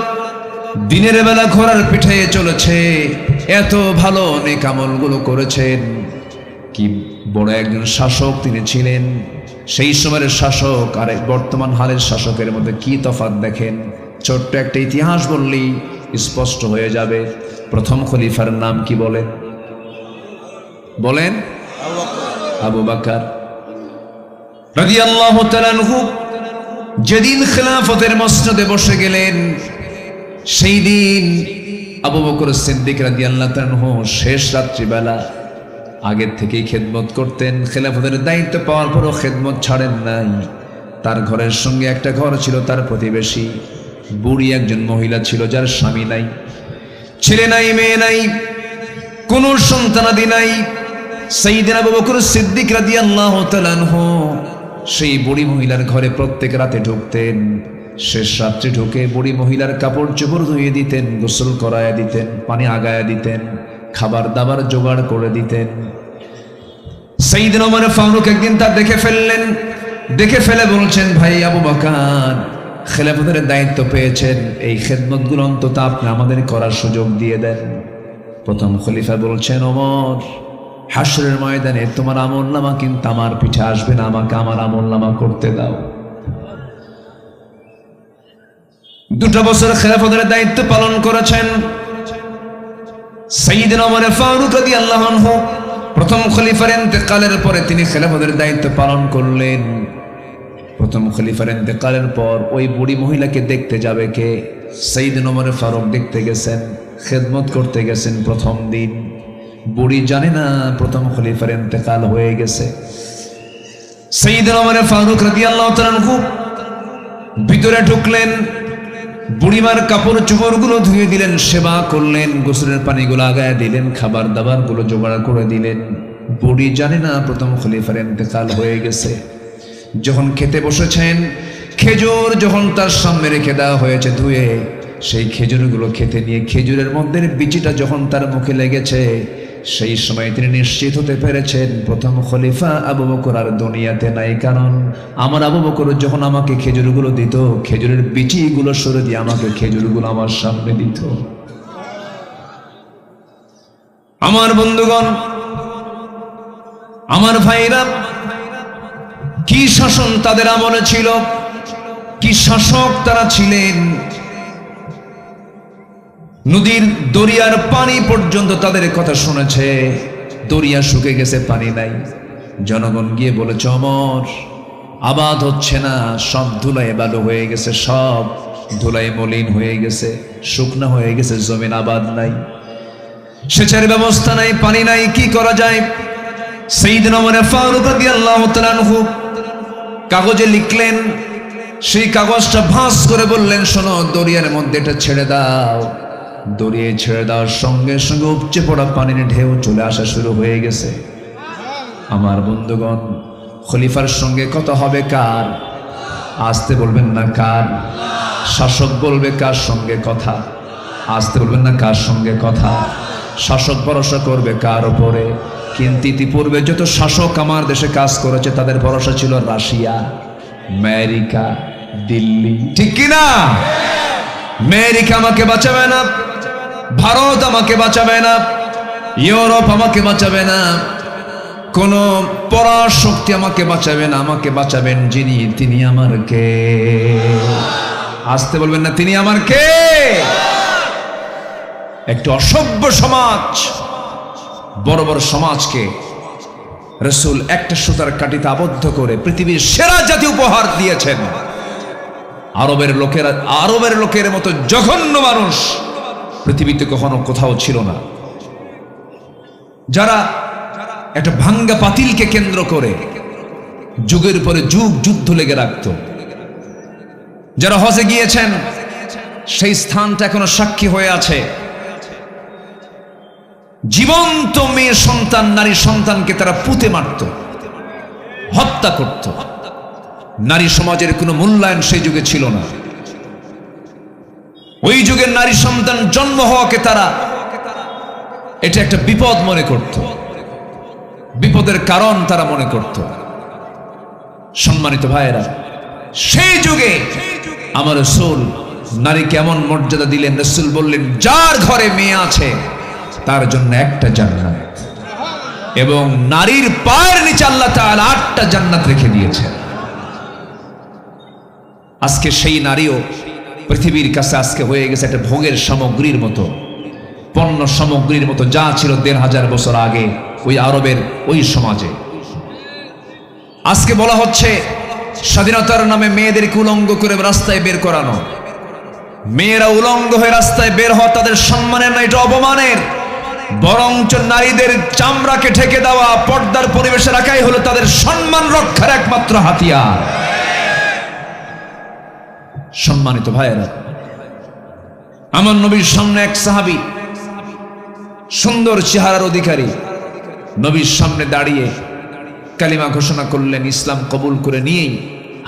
দিনের বেলা ঘোড়ার পিঠে চলেছে, এত ভালো নেক আমলগুলো করেছেন। কি বড় একজন শাসক তিনি ছিলেন। সেই সময়ের শাসক আর বর্তমান হালের শাসকের মধ্যে কি তফাৎ দেখেন। ছোট্ট একটা ইতিহাস বললেই স্পষ্ট হয়ে যাবে। প্রথম খলিফার নাম কি বলেন? বলেন? আবু বকর রাদিয়াল্লাহু তাআলা আনহু যেদিন খেলাফতের মসনদে বসে গেলেন, সেই দিন আবু বকর সিদ্দিক রাদিয়াল্লাহু তাআলা আনহু শেষ রাত্রিবেলা আগের থেকেই খেদমত করতেন। খেলাফতের দায়িত্ব পাওয়ার পরও খেদমত ছাড়েন নাই। তার ঘরের সঙ্গে একটা ঘর ছিল, তার প্রতিবেশী বুড়ি একজন মহিলা ছিল, যার স্বামী নাই, ছেলে নাই, মেয়ে নাই, কোন সন্তানাদি নাই। সাইয়েদনা আবু বকর সিদ্দিক রাদিয়াল্লাহু তাআলা আনহু সেই বুড়ি মহিলার ঘরে প্রত্যেক রাতে ঢুকতেন। শেষ রাত্রে ঢুকে বুড়ি মহিলার কাপড় চোপড় ধুয়ে দিতেন, গোসল করায়া দিতেন, পানি আগায়া দিতেন, খাবার দাবার জোগাড় করে দিতেন। সাইয়েদনা ওমর ফারুক একদিন তা দেখে ফেললেন। দেখে ফেলে বলছেন, ভাই আবু বকর, খেলাফতের দায়িত্ব পেয়েছেন, এই খেদমতগুলো অন্তত আপনি আমাদের করার সুযোগ দিয়ে দেন। প্রথম খলিফা বলছেন, ওমর, হাসরের ময়দানে তোমার আমলনামা কিন্তু আমার পিঠে আসবে না, আমাকে আমার আমলনামা করতে দাও। 2 বছর খেলাফতের দায়িত্ব পালন করেছেন সাইয়েদনা ওমর ফারুক রাদিয়াল্লাহু আনহু। প্রথম খলিফার ইন্তেকালের পরে তিনি খেলাফতের দায়িত্ব পালন করলেন। প্রথম খলিফার ইন্তেকালের পর ওই বুড়ি মহিলাকে দেখতে যাবে কে? সাইয়েদনা ওমর ফারুক দেখতে গেছেন, খেদমত করতে গেছেন। প্রথম দিন বুড়ি জানে না প্রথম খলিফার ইন্তেকাল হয়ে গেছে। সাইয়েদনা ওমর ফারুক রাদিয়াল্লাহু তাআলা আনহু ভিতরে ঢুকলেন, বুড়িমার কাপড় চোপড়গুলো ধুয়ে দিলেন, সেবা করলেন, গোসলের পানিগুলো আগায় দিলেন, খাবার দাবার গুলো জোগাড় করে দিলেন। বুড়ি জানে না প্রথম খলিফার ইন্তেকাল হয়ে গেছে। যখন খেতে বসেছেন, খেজুর যখন তার সামনে রেখে দেওয়া হয়েছে ধুয়ে, সেই খেজুরগুলো খেতে নিয়ে খেজুরের মধ্যে বিচিটা যখন তার মুখে লেগেছে, সেই সময় তিনি নিশ্চিত হতে পেরেছেন প্রথম খলিফা আবু বকর আর দুনিয়াতে নাই। কারণ আমার আবু বকর যখন আমাকে খেজুরগুলো দিত, খেজুরের বিচিগুলো সরে দিয়ে আমাকে খেজুরগুলো আমার সামনে দিত। আমার বন্ধুগণ, আমার ভাইরা, কি শাসন তাদের আমলে ছিল, কি শাসক তারা ছিলেন। নদীর দরিয়ার পানি পর্যন্ত তাদের কথা শুনেছে। দরিয়া শুকে গেছে, পানি নাই। জনগণ গিয়ে বলেছে, ওমর আবাদ হচ্ছে না, সব ধুলায় বালু হয়ে গেছে, সব ধুলায় মলিন হয়ে গেছে, শুকনা হয়ে গেছে, জমিন আবাদ নাই, সেচের ব্যবস্থা নাই, পানি নাই, কি করা যায়? সাইয়েদনা ওমর ফারুক রাদিয়াল্লাহু তাআলা আনহু কাগজে লিখলেন, সেই কাগজটা ভাঁজ করে বললেন, শোনো, দরিয়ার মধ্যে এটা ছেড়ে দাও। দরিয়ায় ছেড়ে দেওয়ার সঙ্গে সঙ্গে উপচে পড়া পানির ঢেউ চলে আসা শুরু হয়ে গেছে। আমার বন্ধুগণ, খলিফার সঙ্গে কথা হবে কার? আসতে বলবেন না কার? শাসক বলবে কার সঙ্গে কথা? আসতে বলবেন না কার সঙ্গে কথা? শাসক ভরসা করবে কার উপরে? কিন্তু ইতিপূর্বে যত শাসক আমার দেশে কাজ করেছে তাদের ভরসা ছিল রাশিয়া, আমেরিকা, দিল্লি, ঠিক কিনা? আমেরিকা আমাকে বাঁচাবে না, ভারত আমাকে বাঁচাবে না, ইউরোপ আমাকে বাঁচাবে না, কোন পরাশক্তি আমাকে বাঁচাবে না। আমাকে বাঁচাবেন যিনি, তিনি আমার কে? আসতে বলবেন না, তিনি আমার কে? একটু অসভ্য সমাজ, বড় বড় সমাজকে রাসূল একটা সুতার কাঠিতে আবদ্ধ করে পৃথিবীর সেরা জাতি উপহার দিয়েছেন। আরবের লোকের মতো জঘন্য মানুষ পৃথিবীতে কখনো কোথাও ছিল না, যারা একটা ভাঙ্গা পাতিলকে কেন্দ্র করে যুগের পরে যুগ যুদ্ধ লেগে রাখত। যারা হজে গিয়েছেন, সেই স্থানটা এখনো সাক্ষী হয়ে আছে। জীবন্ত মেয়ে সন্তান, নারী সন্তানকে তারা পুঁতে মারত, হত্যা করত। নারী সমাজের কোনো মূল্যায়ন সেই যুগে ছিল না। ওই যুগের নারী সন্তান জন্ম হওয়াকে তারা এটা একটা বিপদ মনে করত, বিপদের কারণ তারা মনে করত। সম্মানিত ভাইয়েরা, সেই যুগে আমার রাসূল নারীকে এমন মর্যাদা দিলেন, রাসূল বললেন, যার ঘরে মেয়ে আছে তার জন্য একটা জান্নাত, এবং নারীর পায়ের নিচে আল্লাহ তাআলা 8টা জান্নাত রেখে দিয়েছেন। আজকে সেই নারীও পৃথিবীর কাছে আজকে হয়ে গেছে একটা ভোগের সামগ্রীর মতো, পণ্য সামগ্রীর মতো, যা ছিল 1500 বছর আগে ওই আরবের ওই সমাজে। আজকে বলা হচ্ছে স্বাধীনতার নামে মেয়েদেরকে উলঙ্গ করে রাস্তায় বের করানো। মেয়েরা উলঙ্গ হয়ে রাস্তায় বের হওয়া তাদের সম্মানের না, এটা অপমানের। বরঞ্চ নারীদের চামড়াকে ঢেকে দেওয়া, পর্দার পরিবেশে রাখাই হলো তাদের সম্মান রক্ষার একমাত্র হাতিয়ার। সম্মানিত ভাইয়েরা, আমার নবীর সামনে এক সাহাবী, সুন্দর চেহারার অধিকারী, নবীর সামনে দাঁড়িয়ে কালিমা ঘোষণা করলেন, ইসলাম কবুল করে নিয়েই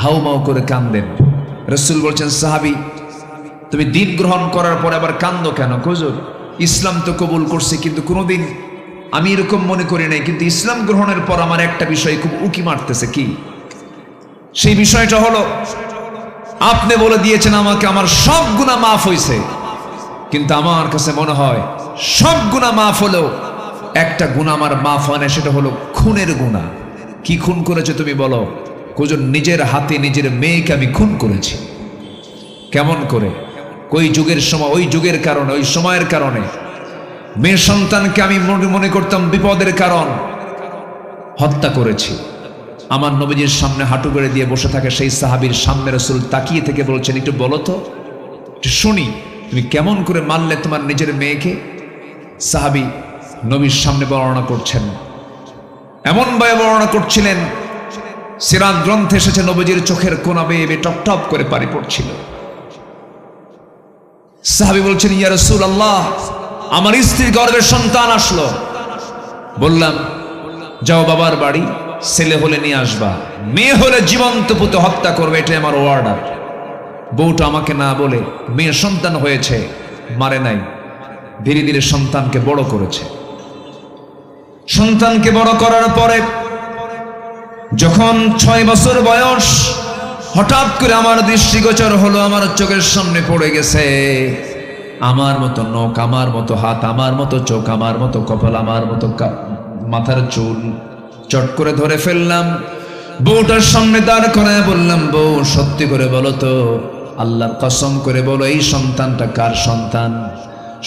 হাউমাউ করে কাঁদেন। রাসূল বলছেন, সাহাবী, তুমি দিন গ্রহণ করার পর আবার কাঁদো কেন? হুজুর, ইসলাম তো কবুল করছে, কিন্তু কোনোদিন আমি এরকম মনে করি নাই, কিন্তু ইসলাম গ্রহণের পর আমার একটা বিষয় খুব উকি মারতেছে। কি সেই বিষয়টা? হলো আপনি বলে দিয়েছেন আমাকে আমার সব গুনাহ মাফ হয়েছে, কিন্তু আমার কাছে মনে হয় সব গুনাহ মাফ হলেও একটা গুনাহ আমার মাফ হয় না, সেটা হলো খুনের গুনাহ। কি খুন করেছে তুমি বলো? হুজুর, নিজের হাতে নিজের মেয়েকে আমি খুন করেছি। কেমন করে? ওই যুগের সময়, ওই যুগের কারণে, ওই সময়ের কারণে মেয়ে সন্তানকে আমি মনে করতাম বিপদের কারণ। হত্যা করেছি। আমার নবীজির সামনে হাঁটু গেড়ে দিয়ে বসে থাকে সেই সাহাবীর সামনে রাসূল তাকিয়ে থেকে বলছেন, একটু বলো তো, একটু শুনি, তুমি কেমন করে মারলে তোমার নিজের মেয়েকে? সাহাবী নবীর সামনে বর্ণনা করছেন, এমন ভাবে বর্ণনা করছিলেন, সিরাত গ্রন্থে এসেছে নবীজির চোখের কোনা বেয়ে বেয়ে টপ টপ করে পানি পড়ছিল। সাহাবী বলছেন, ইয়া রাসূলুল্লাহ, আমার স্ত্রীর গর্ভে সন্তান আসলো। বললাম, যাও বাবার বাড়ি, ছেলে হলে নিয়ে আসবা, মেয়ে হলে জীবন্ত পুঁতে হত্যা করবে, এটাই আমার অর্ডার। বউটা আমাকে না বলে মেয়ে সন্তান হয়েছে, মারে নাই, ধীরে ধীরে সন্তানকে বড় করেছে। সন্তানকে বড় করার পরে যখন 6 বছর বয়স, হঠাৎ করে আমার দৃষ্টিগোচর হলো, আমার চোখের সামনে পড়ে গেছে আমার মতো নখ, আমার মতো হাত, আমার মতো চোখ, আমার মতো কপাল, আমার মতো মাথার চুল। চট করে ধরে ফেললাম, বউটার সামনে দাঁড় করায় বললাম, বউ সত্যি করে বলো তো, আল্লাহর কসম করে বলো, এই সন্তানটা কার সন্তান?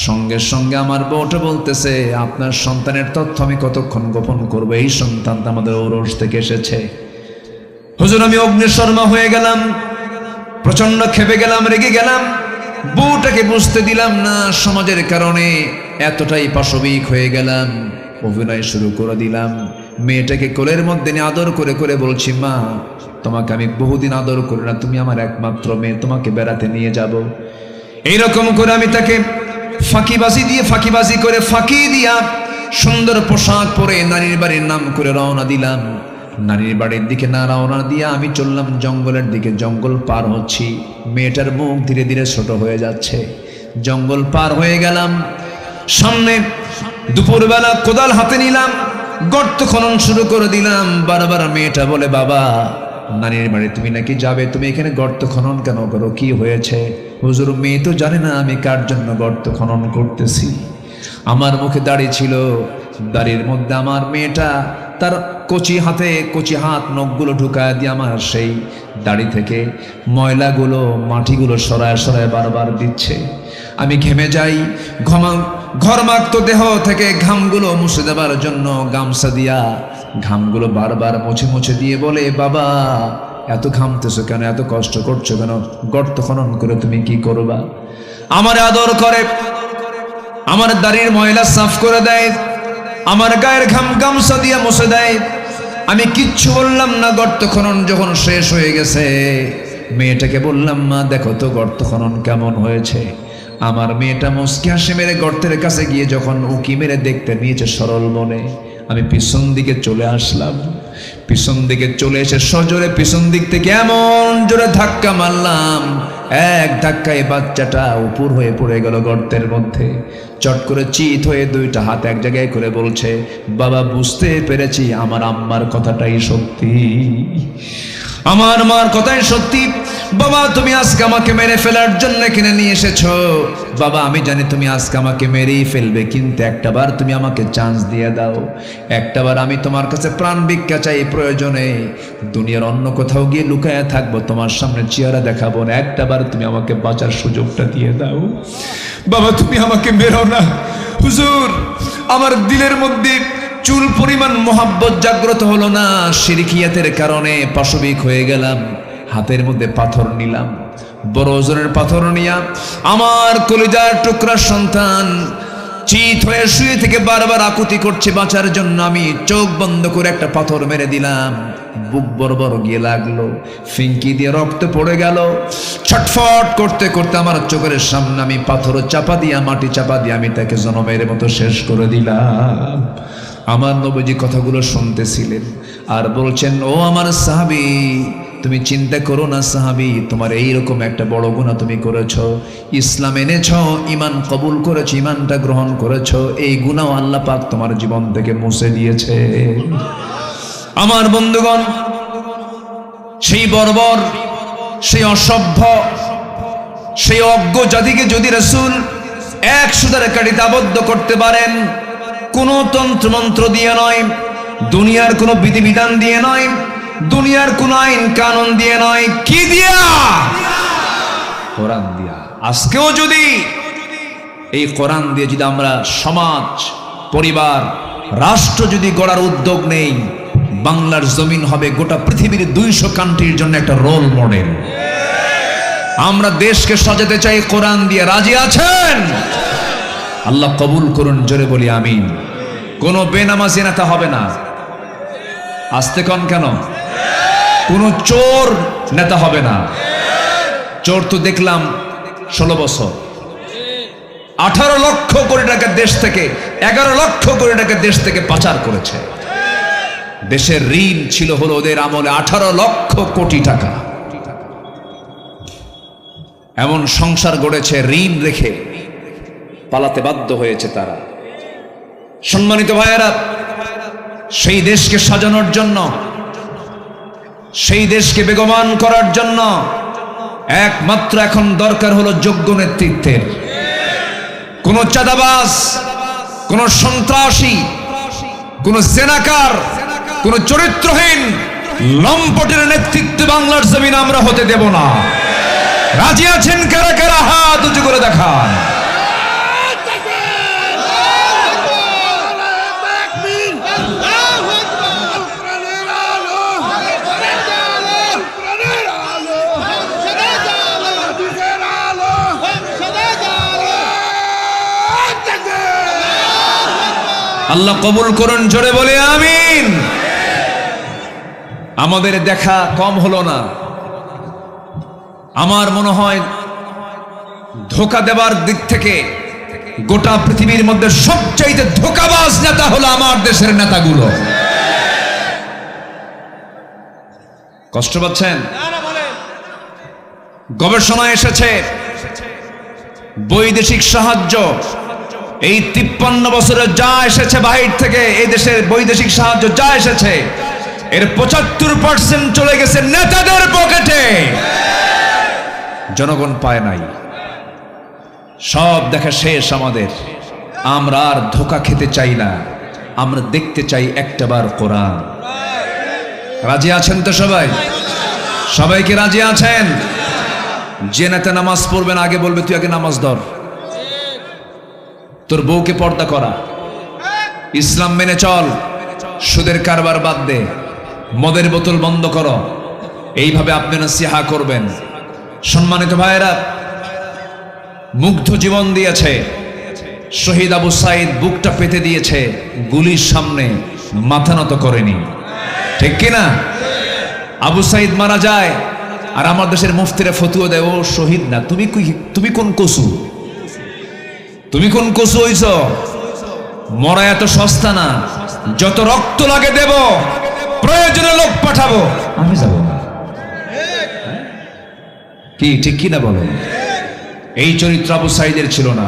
সঙ্গে সঙ্গে আমার বউটা বলতেছে, আপনার সন্তানের তথ্য আমি কতক্ষণ গোপন করবো, এই সন্তানটা আমাদের ঔরস থেকে এসেছে। হুজুর, আমি অগ্নিশর্মা হয়ে গেলাম, প্রচন্ড ক্ষেপে গেলাম, রেগে গেলাম। বউটাকে বুঝতে দিলাম না, সমাজের কারণে এতটাই পাশবিক হয়ে গেলাম, অভিনয় শুরু করে দিলাম। মেয়েটাকে কোলের মধ্যে নিয়ে আদর করে করে বলছি, মা তোমাকে আমি বহুদিন আদর করি না, তুমি আমার একমাত্র মেয়ে, তোমাকে বেড়াতে নিয়ে যাব। এইরকম করে আমি তাকে ফাঁকিবাজি করে ফাঁকি দিয়া সুন্দর পোশাক পরে নানির বাড়ির নাম করে রওনা দিলাম। নানির বাড়ির দিকে না রওনা দিয়া আমি চললাম জঙ্গলের দিকে। জঙ্গল পার হচ্ছি, মেয়েটার মুখ ধীরে ধীরে ছোট হয়ে যাচ্ছে। জঙ্গল পার হয়ে গেলাম, সামনে দুপুরবেলা কোদাল হাতে নিলাম, গর্ত খনন শুরু করে দিলাম। বারবার মেয়েটা বলে, বাবা নানির বাড়ি তুমি নাকি যাবে, তুমি এখানে গর্ত খনন কেন করো, কি হয়েছে? হুজুর, মেয়ে তো জানে না আমি কার জন্য গর্ত খনন করতেছি। আমার মুখে দাড়ি ছিল, দাড়ির মধ্যে আমার মেয়েটা তার কচি হাত নখগুলো ঢুকায় দিয়ে আমার সেই দাড়ি থেকে ময়লাগুলো, মাটিগুলো সরায় সরায় বারবার দিচ্ছে। আমি ঘেমে যাই, ঘরমাক্ত দেহ থেকে ঘামগুলো মুছে দেবার জন্য গামছা দিয়া ঘামগুলো বারবার মুছে মুছে দিয়ে বলে, বাবা এত ঘামতেছো কেন, এত কষ্ট করছো কেন, গর্ত খনন করে তুমি কি করবা? আমার আদর করে, আমার দাড়ির ময়লা সাফ করে দেয়, আমার গায়ের ঘাম গামছা দিয়ে মুছে দেয়। আমি কিচ্ছু বললাম না। গর্ত খনন যখন শেষ হয়ে গেছে, মেয়েটাকে বললাম, মা দেখো তো গর্ত খনন কেমন হয়েছে। আমার মেয়েটা মুচকি হাসি মেরে গর্তের কাছে গিয়ে যখন উকি মেরে দেখতে নিয়েছে সরল মনে, আমি পিছন দিকে চলে আসলাম। পিছন দিকে চলে এসে সজোরে পিছন দিক থেকে এমন জোরে ধাক্কা মারলাম, এক ধাক্কায় বাচ্চাটা উপর হয়ে পড়ে গেল গর্তের মধ্যে। চট করে চিত হয়ে দুইটা হাত এক জায়গায় করে বলছে, বাবা বুঝতে পেরেছি আমার আম্মার কথাটাই সত্যি, আমার মার কথাই সত্যি। বাবা তুমি আজকে আমাকে মেরে ফেলার জন্য কিনে নিয়ে এসেছো। বাবা আমি জানি তুমি আজকে আমাকে মেরেই ফেলবে, কিন্তু একটাবার তুমি আমাকে চান্স দিয়ে দাও। একটাবার আমি তোমার কাছে প্রাণ ভিক্ষা চাই, প্রয়োজনে দুনিয়ার অন্য কোথাও গিয়ে লুকায়া থাকবো, তোমার সামনে চেহারা দেখাবো না। একটাবার তুমি আমাকে বাঁচার সুযোগটা দিয়ে দাও। বাবা তুমি আমাকে মেরো না। হুজুর আমার দিলের মধ্যে চুল পরিমাণ মোহাব্বত জাগ্রত হলো না, শিরকিয়াতের কারণে পাশবিক হয়ে গেলাম। হাতের মধ্যে পাথর নিলাম, বড় ওজনের পাথর নিয়া আমার কলিজার টুকরা সন্তান চিত হয়ে শুয়ে থেকে বারবার আকুতি করছে বাঁচার জন্য। আমি চোখ বন্ধ করে একটা পাথর মেরে দিলাম, বুক বড় গিয়ে লাগলো, ফিঙ্কি দিয়ে রক্ত পড়ে গেল। ছটফট করতে করতে আমার চোখের সামনে আমি পাথর চাপা দিয়া, মাটি চাপা দিয়ে আমি তাকে জনমের মতো শেষ করে দিলাম। আমার নবীজি কথাগুলো শুনতেছিলেন আর বলছেন, ও আমার সাহাবী তুমি চিন্তা করো না সাহাবী, তোমার এইরকম একটা বড় গুনাহ তুমি করেছো, ইসলাম এনেছো, ঈমান কবুল করেছো, ঈমানটা গ্রহণ করেছো, এই গুনাহ আল্লাহ পাক তোমার জীবন থেকে মুছে দিয়েছে। আমার বন্ধুগণ, সেই বর্বর, সেই অসভ্য, সেই অজ্ঞ জাতিকে যদি রাসূল 100 কাঠিতে আবদ্ধ করতে পারেন, কোনো তন্ত্রমন্ত্র দিয়ে নয়, দুনিয়ার কোনো বিধিবিধান দিয়ে নয়, দুনিয়ার কোন আইন কানুন দিয়ে নয়, কি দিয়া? কোরআন দিয়া। আজকেও যদি এই কোরআন দিয়ে যদি আমরা সমাজ, পরিবার, রাষ্ট্র যদি গড়ার উদ্যোগ নেই, বাংলার জমিন হবে গোটা পৃথিবীর 200 কান্ট্রির জন্য একটা রোল মডেল। আমরা দেশকে সাজাতে চাই কোরআন দিয়ে। রাজি আছেন? আল্লাহ কবুল করুন, জোরে বলি আমিন। কোনো বেনামাজি নেতা হবে না। আস্তে কন কেন? কোনো চোর নেতা হবে না। চোর তো দেখলাম 16 বছর 18 লক্ষ কোটি টাকা দেশ থেকে 11 লক্ষ কোটি টাকা দেশ থেকে পাচার করেছে। দেশের ঋণ ছিল হলো ওদের আমলে 18 লক্ষ কোটি টাকা। এমন সংসার গড়েছে ঋণ রেখে, পালাতে বাধ্য হয়েছে তারা। সম্মানিত ভাইয়েরা, সেই দেশকে সাজানোর জন্য, সেই দেশকে বেগমান করার জন্য একমাত্র এখন দরকার হলো যোগ্য নেতৃত্বের। কোন চাঁদাবাজ, কোন সন্ত্রাসী, কোন জেনাকার, কোন চরিত্রহীন লম্পটের নেতৃত্বে বাংলার জমিন আমরা হতে দেব না। রাজি আছেন কারা কারা? হাত উঁচু করে দেখান। আল্লাহ কবুল করুন, জোরে বলে আমিন। আমাদের দেখা কম হলো না। আমার মনে হয় ধোঁকা দেবার দিক থেকে গোটা পৃথিবীর মধ্যে সবচাইতে ধোঁকাবাজ নেতা হলো আমার দেশের নেতাগুলো। কষ্ট পাচ্ছেন? গবেষণা এসেছে বৈদেশিক সাহায্য এই 53 বছরে যা এসেছে বাহির থেকে, এই দেশের বৈদেশিক সাহায্য যা এসেছে এর 75% চলে গেছে নেতাদের পকেটে। জনগণ পায় নাই। সব দেখা শেষ আমাদের। আমরা আর ধোঁকা খেতে চাই না, আমরা দেখতে চাই একটাবার কোরআন। রাজি আছেন তো সবাই? সবাইকে রাজি আছেন? যে নেতা নামাজ পড়বেন আগে বলবে তুই আগে নামাজ ধর, তোর বউকে পর্দা করা, ইসলাম মেনে চল, সুদের কারবার বাদ দে, মদের বোতল বন্ধ করো। এইভাবে আপনি নসিহা করবেন। সম্মানিত ভাইয়েরা, মুগ্ধ জীবন দিয়েছে শহীদ আবু সাইদ, বুকটা পেতে দিয়েছে, গুলির সামনে মাথা নত করেনি। ঠিক কিনা? আবু সাইদ মারা যায় আর আমার দেশের মুফতিরা ফতুয়া দেয় ও শহীদ না, তুমি কোন কসু, তুমি কোন কসু হইছ? মরা এত সস্তা না, যত রক্ত লাগে দেব, প্রয়োজনে লোক পাঠাবো, আমি যাব না। কি ঠিক কিনা বলেন? এই চরিত্র আবু সাইদের ছিল না।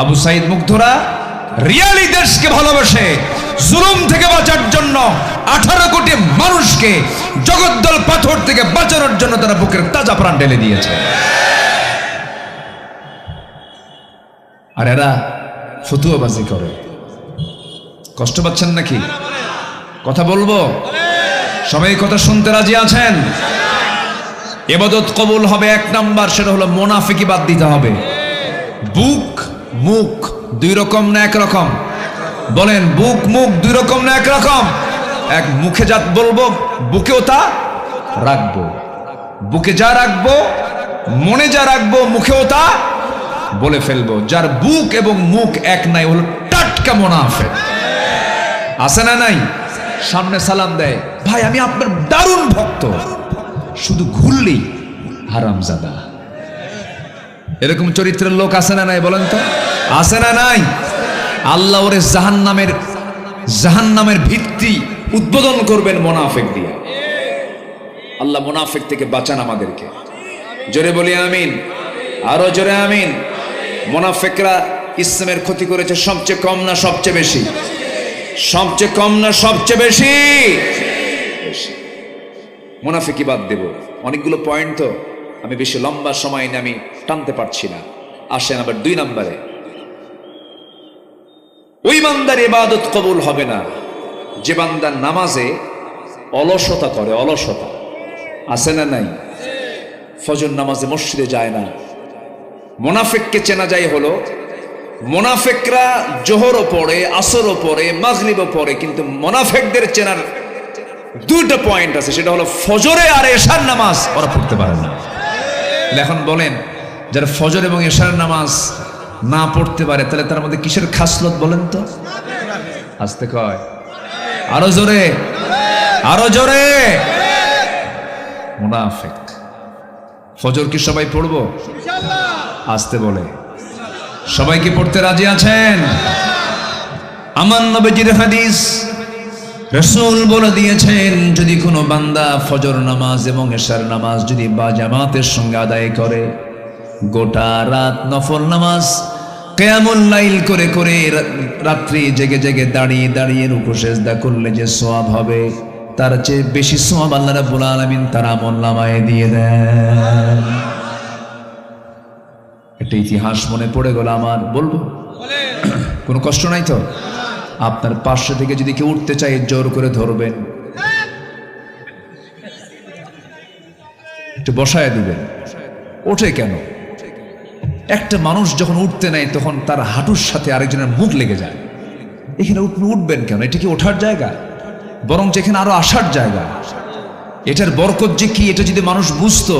আবু সাইদ মুগ্ধরা রিয়ালি দেশকে ভালোবাসে, জুলুম থেকে বাঁচার জন্য 18 কোটি মানুষকে জগদ্দল পাথর থেকে বাঁচানোর জন্য তারা বুকের তাজা প্রাণ ঢেলে দিয়েছে। আর এরা ফতুয়াবাজি করে। কষ্ট পাচ্ছেন নাকি? কথা বলবো? সবাই কথা শুনতে রাজি আছেন? ইবাদত কবুল হবে 1 নাম্বার, সেটা হলো মুনাফিকি বাদ দিতে হবে। বুক মুখ 2 রকম না 1 রকম? বলেন, বুক মুখ 2 রকম না 1 রকম? এক মুখে যা বলবো বুকেও তা রাখবো, বুকে যা রাখবো মনে যা রাখবো মুখেও তা বলে ফেলবো। যার বুক এবং মুখ এক নাই হলো টাটকা মুনাফিক। আছে না নাই? সামনে সালাম দেয়, ভাই আমি আপনার দারুণ ভক্ত, শুধু ঘুরলেই হারামজাদা। এরকম চরিত্রের লোক আছে না নাই? বলেন তো, আছে না নাই? আল্লাহ ওরে জাহান্নামের ভিত্তি উদ্বোধন করবেন মুনাফিক দিয়ে। আল্লাহ মুনাফিক থেকে বাঁচান আমাদেরকে। জোরে বলি আমিন, আরো জোরে আমিন। মুনাফিকরা ইসলামের ক্ষতি করেছে সবচেয়ে কম না সবচেয়ে বেশি? সবচেয়ে কম না সবচেয়ে বেশি? মুনাফিকি বাদ দেব। অনেকগুলো পয়েন্ট তো, আমি বেশি লম্বা সময় নিয়ে আমি টানতে পারছি না। আসেন আবার 2 নম্বরে, ওই বান্দার ইবাদত কবুল হবে না যে বান্দা নামাজে অলসতা করে। অলসতা আছে না নাই? ফজর নামাজে মসজিদে যায় না। মুনাফিককে চেনা যায় হলো, মুনাফিকরা জোহরও পড়ে, আসরও পড়ে, মাগরিবও পড়ে, কিন্তু মুনাফিকদের চেনার দুইটা পয়েন্ট আছে, সেটা হলো ফজরে আর এশার নামাজ ওরা পড়তে পারে না। এখন বলেন, যারা ফজর এবং এশার নামাজ না পড়তে পারে তাহলে তার মধ্যে কিসের খাসলত বলেন তো? আস্তে কয়, আরো জোরে, আরো জোরে। মুনাফিক। ফজর কি সবাই পড়বো? আস্তে বলে, সবাই কি পড়তে রাজি আছেন? আমার নবীজির হাদিস, রাসূল বলে দিয়েছেন, যদি কোনো বান্দা ফজর নামাজ এবং এশার নামাজ যদি বা জামাতের সঙ্গে আদায় করে, গোটা রাত নফল নামাজ কিয়ামুল লাইল করে করে রাত্রি জেগে জেগে দাঁড়িয়ে দাঁড়িয়ে রুকু সিজদা করলে যে সওয়াব হবে, তার চেয়ে বেশি সওয়াব আল্লাহ রাব্বুল আলামিন তার আমলনামায় দিয়ে দেন। একটা ইতিহাস মনে পড়ে গেল আমার, বলবো? কোনো কষ্ট নাই তো? আপনার পাশে থেকে যদি কেউ উঠতে চায় জোর করে ধরবেন, একটু বসায় দিবেন। ওঠে কেন? একটা মানুষ যখন উঠতে নেয় তখন তার হাঁটুর সাথে আরেকজনের মুখ লেগে যায়। এখানে উঠবেন কেন? এটা কি ওঠার জায়গা? বরং যেখানে আরো আসার জায়গা। এটার বরকত যে কি, এটা যদি মানুষ বুঝতো,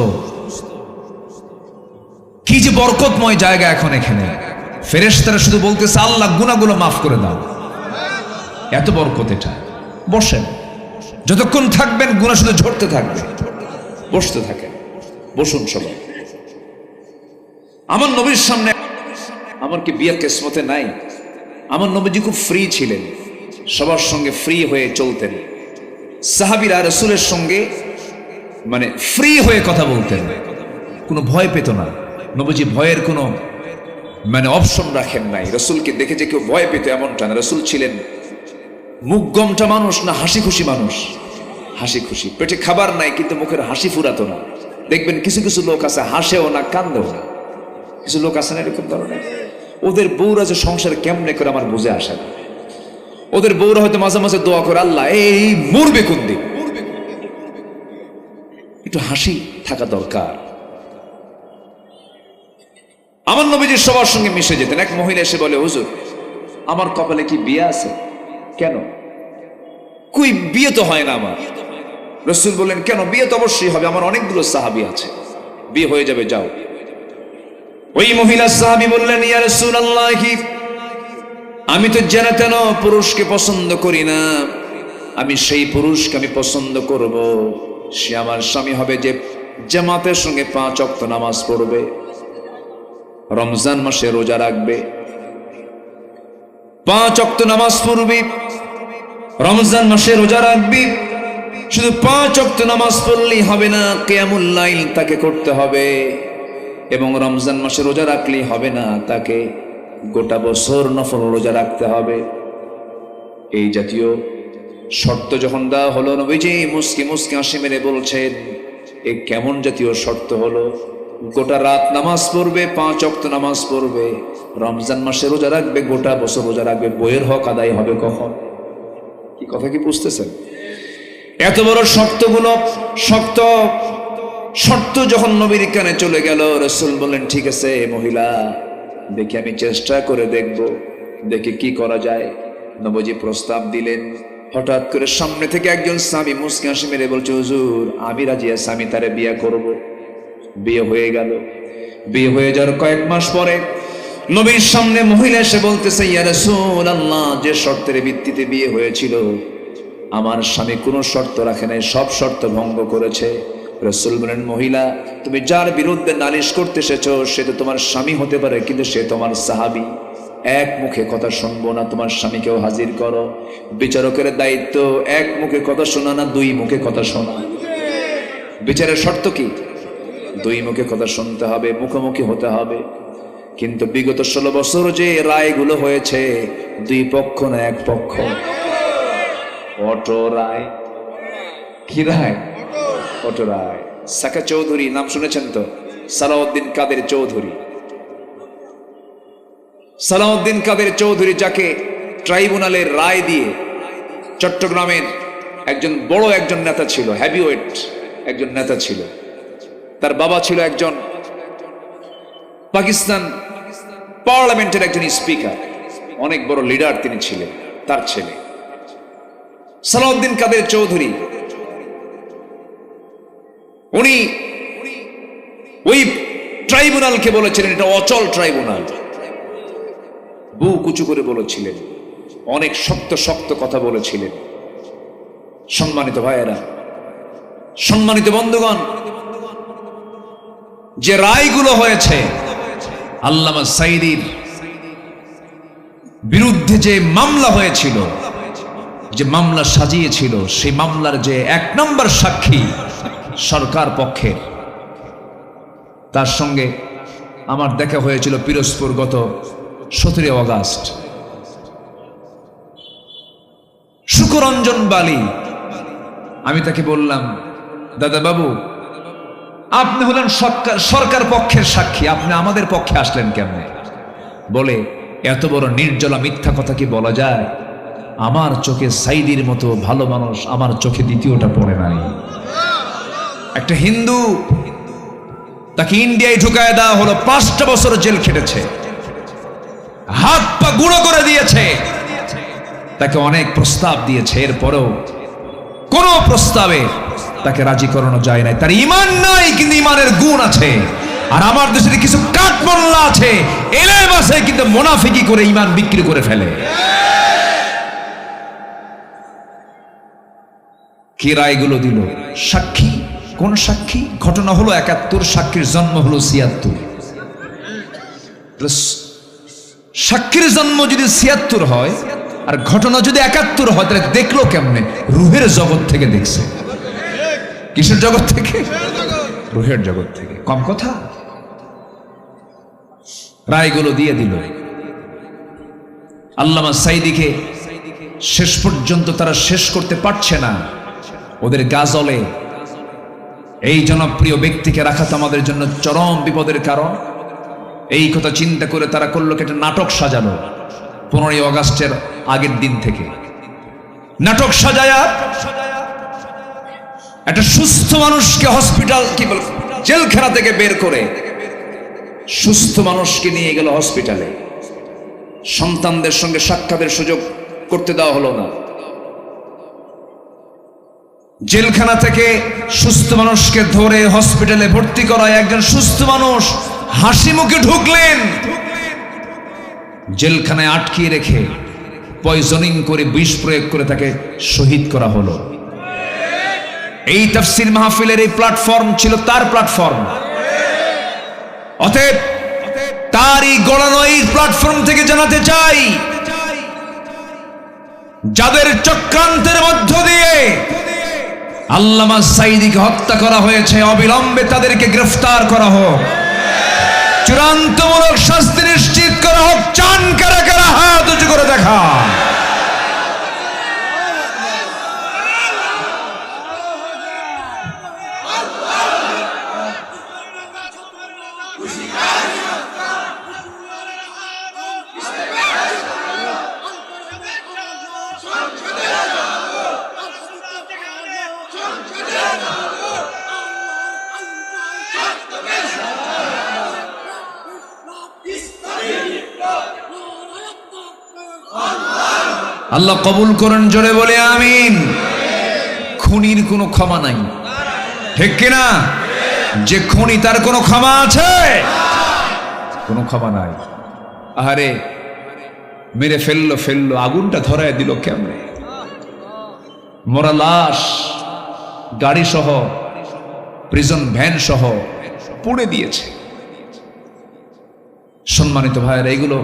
কি যে বরকতময় জায়গা। এখন এখানে ফেরেশতারা শুধু বলতেছে, আল্লাহ গুনাহগুলো মাফ করে দাও, এত বরকত এটা। বসেন, যতক্ষণ থাকবেন গুনাহ শুধু ঝরতে থাকবে। বসতে থাকেন, বসুন সবাই। আমার নবীর সামনে, আমার কি বিয়ের কিসমতে নাই? আমার নবীজি খুব ফ্রি ছিলেন, সবার সঙ্গে ফ্রি হয়ে চলতেন। সাহাবীরা রাসূলের সঙ্গে মানে ফ্রি হয়ে কথা বলতেন, কোনো ভয় পেত না। নবীজি ভয়ের কোনো মানে অপশন রাখেন নাই। রাসূলকে দেখে যে কেউ ভয় পেত এমনটা না। রাসূল ছিলেন মুখ গমটা মানুষ না হাসি খুশি মানুষ? হাসি খুশি। পেটে খাবার নাই কিন্তু মুখের হাসি ফুরাতো না। দেখবেন কিছু কিছু লোক আছে হাসেও না কান্দেও না। কিছু লোক আছে না এরকম ধরনের, ওদের বউরা যে সংসার কেমনে করে আমার বুঝে আসে না। ওদের বউরা হয়তো মাঝে মাঝে দোয়া করে, আল্লাহ এই মরবে কোন দিন। একটু হাসি থাকা দরকার। আমার নবীজি সবার সঙ্গে মিশে যেতেন। এক মহিলা এসে বলে, হুজুর আমার কপালে কি বিয়ে আছে? কেন? কই বিয়ে তো হয় না আমার। রাসূল বললেন, কেন? বিয়ে তো অবশ্যই হবে, আমার অনেকগুলো সাহাবী আছে, বিয়ে হয়ে যাবে, যাও। ওই মহিলা সাহাবী বললেন, ইয়া রাসূলুল্লাহ, আমি তো জেনে তেন পুরুষকে পছন্দ করি না। আমি সেই পুরুষকে আমি পছন্দ করব, সে আমার স্বামী হবে যে জামাতের সঙ্গে 5 ওয়াক্ত নামাজ পড়বে, রমজান মাসে রোজা রাখবে, 5 ওয়াক্ত নামাজ পড়বে, রমজান মাসে রোজা রাখবি। শুধু 5 ওয়াক্ত নামাজ পড়লেই হবে না, কিয়ামুল লাইল তাকে করতে হবে। এবং রমজান মাসে রোজা রাখলেই হবে না, তাকে গোটা বছর নফল রোজা রাখতে হবে। এই জাতীয় শর্ত যখন দেওয়া হলো, নবীজি মুস্কি মুস্কি হাসি মেরে বলছেন, এ কেমন জাতীয় শর্ত হলো? গোটা রাত নামাজ পড়বে, 5 ওয়াক্ত নামাজ পড়বে, রমজান মাসে রোজা রাখবে, গোটা বছর রোজা রাখবে, বইয়ের হক আদায় হবে কখন? কি কথা কি বুঝতেছেন? এত বড় শর্তগুলো, শর্ত যখন নবীর কানে চলে গেল, রাসূল বললেন, ঠিক আছে মহিলা, দেখি আমি চেষ্টা করে দেখব, দেখি কি করা যায়। নবীজি প্রস্তাব দিলেন। হঠাৎ করে সামনে থেকে একজন সাহাবী মুস্কি হাসি মেরে বলছে, হুজুর আমি রাজি আছি, আমি তারে বিয়ে করব। বিয়ে হয়ে গেল। বিয়ে হয়ে যাওয়ার কয়েক মাস পরে নবীর সামনে মহিলা এসে বলতেছে, ইয়া রাসূলুল্লাহ, যে শর্তের ভিত্তিতে বিয়ে হয়েছিল আমার স্বামী কোনো শর্ত রাখে নাই, সব শর্ত ভঙ্গ করেছে। রাসূল বলেন, মহিলা, তুমি যার বিরুদ্ধে নালিশ করতে এসেছো সে তো তোমার স্বামী হতে পারে, কিন্তু সে তোমার সাহাবী। এক মুখে কথা শুনবো না, তোমার স্বামীকেও হাজির করো। বিচারকের দায়িত্ব এক মুখে কথা শোনা না, 2 মুখে কথা শোনা। বিচারের শর্ত কি? 2 মুখে কথা শুনতে হবে, মুখোমুখি হতে হবে। কিন্তু বিগত 16 বছর যে রায়গুলো হয়েছে, 2 পক্ষ না 1 পক্ষ। অটো রায়। কি রায়? অটো রায়। সাকা চৌধুরী নাম শুনেছেন তো? সালাউদ্দিন কাদের চৌধুরী। সালাউদ্দিন কাদের চৌধুরী, যাকে ট্রাইব্যুনালের রায় দিয়ে চট্টগ্রামের একজন বড় একজন নেতা ছিল, হেভিওয়েট একজন নেতা ছিল। তার বাবা ছিল একজন পাকিস্তান পার্লামেন্টের একজন স্পিকার, অনেক বড় লিডার তিনি ছিলেন। তার ছেলে সালাউদ্দিন কাদের চৌধুরী উনি ওই ট্রাইব্যুনালকে বলেছিলেন এটা অচল ট্রাইব্যুনাল, বুক উঁচু করে বলেছিলেন, অনেক শক্ত শক্ত কথা বলেছিলেন। সম্মানিত ভাইয়েরা, সম্মানিত বন্ধুগণ, যে রায়গুলো হয়েছে আল্লামা সাঈদীর বিরুদ্ধে, যে মামলা হয়েছিল, যে মামলা সাজিয়েছিল, সেই মামলার যে 1 নম্বর সাক্ষী সরকার পক্ষের, তার সঙ্গে আমার দেখা হয়েছিল পিরোজপুর গত 17 অগাস্ট। শুকরঞ্জন বালি, আমি তাকে বললাম, দাদা বাবু, আপনি হলেন সরকার পক্ষের সাক্ষী, আপনি আমাদের পক্ষে আসলেন কেমনে? বলে, এত বড় নির্জলা মিথ্যা কথা কি বলা যায়? আমার চোখে সাঈদীর মতো ভালো মানুষ আমার চোখে দ্বিতীয়টা পড়ে নাই। একটা হিন্দু, তাকে ইন্ডিয়ায় ঢুকায় দেওয়া হলো, 5টা বছর জেল খেটেছে, হাত পা গুঁড়ো করে দিয়েছে, তাকে অনেক প্রস্তাব দিয়েছে, এরপরেও কোন প্রস্তাবে তাকে রাজি করানো যায় নাই। তার ঈমান নাই, কিন্তু ঈমানের গুণ আছে। আর আমার দেশে কিছু কাঠমোল্লা আছে, এলেম আছে, কিন্তু মুনাফিকি করে ঈমান বিক্রি করে ফেলে। কি রায়গুলো দিল? সাক্ষী, কোন সাক্ষী? ঘটনা হলো 71, সাক্ষীর জন্ম হলো 76। সাক্ষীর জন্ম যদি 76 হয় আর ঘটনা যদি 71 হয়, তাহলে দেখলো কেমনে? রুহের জগৎ থেকে দেখছে। কিসের জগৎ থেকে? রুহের জগৎ থেকে। কম কথা। রায়গুলো দিয়ে দিল। আল্লামা সাঈদীকে শেষ পর্যন্ত তারা শেষ করতে পারছে না। ওদের গাজলে এই জনপ্রিয় ব্যক্তিকে রাখা তো আমাদের জন্য চরম বিপদের কারণ। এই কথা চিন্তা করে তারা করলো একটা নাটক সাজানো। 15 অগাস্টের আগের দিন থেকে নাটক সাজায়া একটা সুস্থ মানুষকে হসপিটাল, কি বল, জেলখানা থেকে বের করে সুস্থ মানুষকে নিয়ে গেল হসপিটালে। সন্তানদের সঙ্গে সাক্ষাতের সুযোগ করতে দেওয়া হলো না। জেলখানা থেকে সুস্থ মানুষকে ধরে হসপিটালে ভর্তি করায় একজন সুস্থ মানুষ হাসি মুখে ঢুকলেন। জেলখানায় আটকিয়ে রেখে পয়জনিং করে, বিষ প্রয়োগ করে তাকে শহীদ করা হলো। এই তাফসীর মাহফিলের এই প্ল্যাটফর্ম ছিল তার প্ল্যাটফর্ম। অতএব তারই গড়ানো এই প্ল্যাটফর্ম থেকে জানাতে চাই, যাদের চক্রান্তের মধ্য দিয়ে আল্লামা সাঈদীকে হত্যা করা হয়েছে, অবিলম্বে তাদেরকে গ্রেফতার করা হোক, চূড়ান্তমূলক শাস্তি নিশ্চিত করা হোক। চান কারা কারা? হাত উঁচু করে দেখা। আল্লাহ কবুল করেন, জোরে বলে আমিন। খুনির কোনো ক্ষমা নাই, ঠিক কিনা? যে খুনি, তার কোনো ক্ষমা আছে? কোনো ক্ষমা নাই। আরে মেরে ফেললো, আগুনটা ধরায় দিল কেমনে? মরা লাশ গাড়ি সহ, প্রিজন ভ্যান সহ পুড়ে দিয়েছে। সম্মানিত ভাইয়েরা, এইগুলো,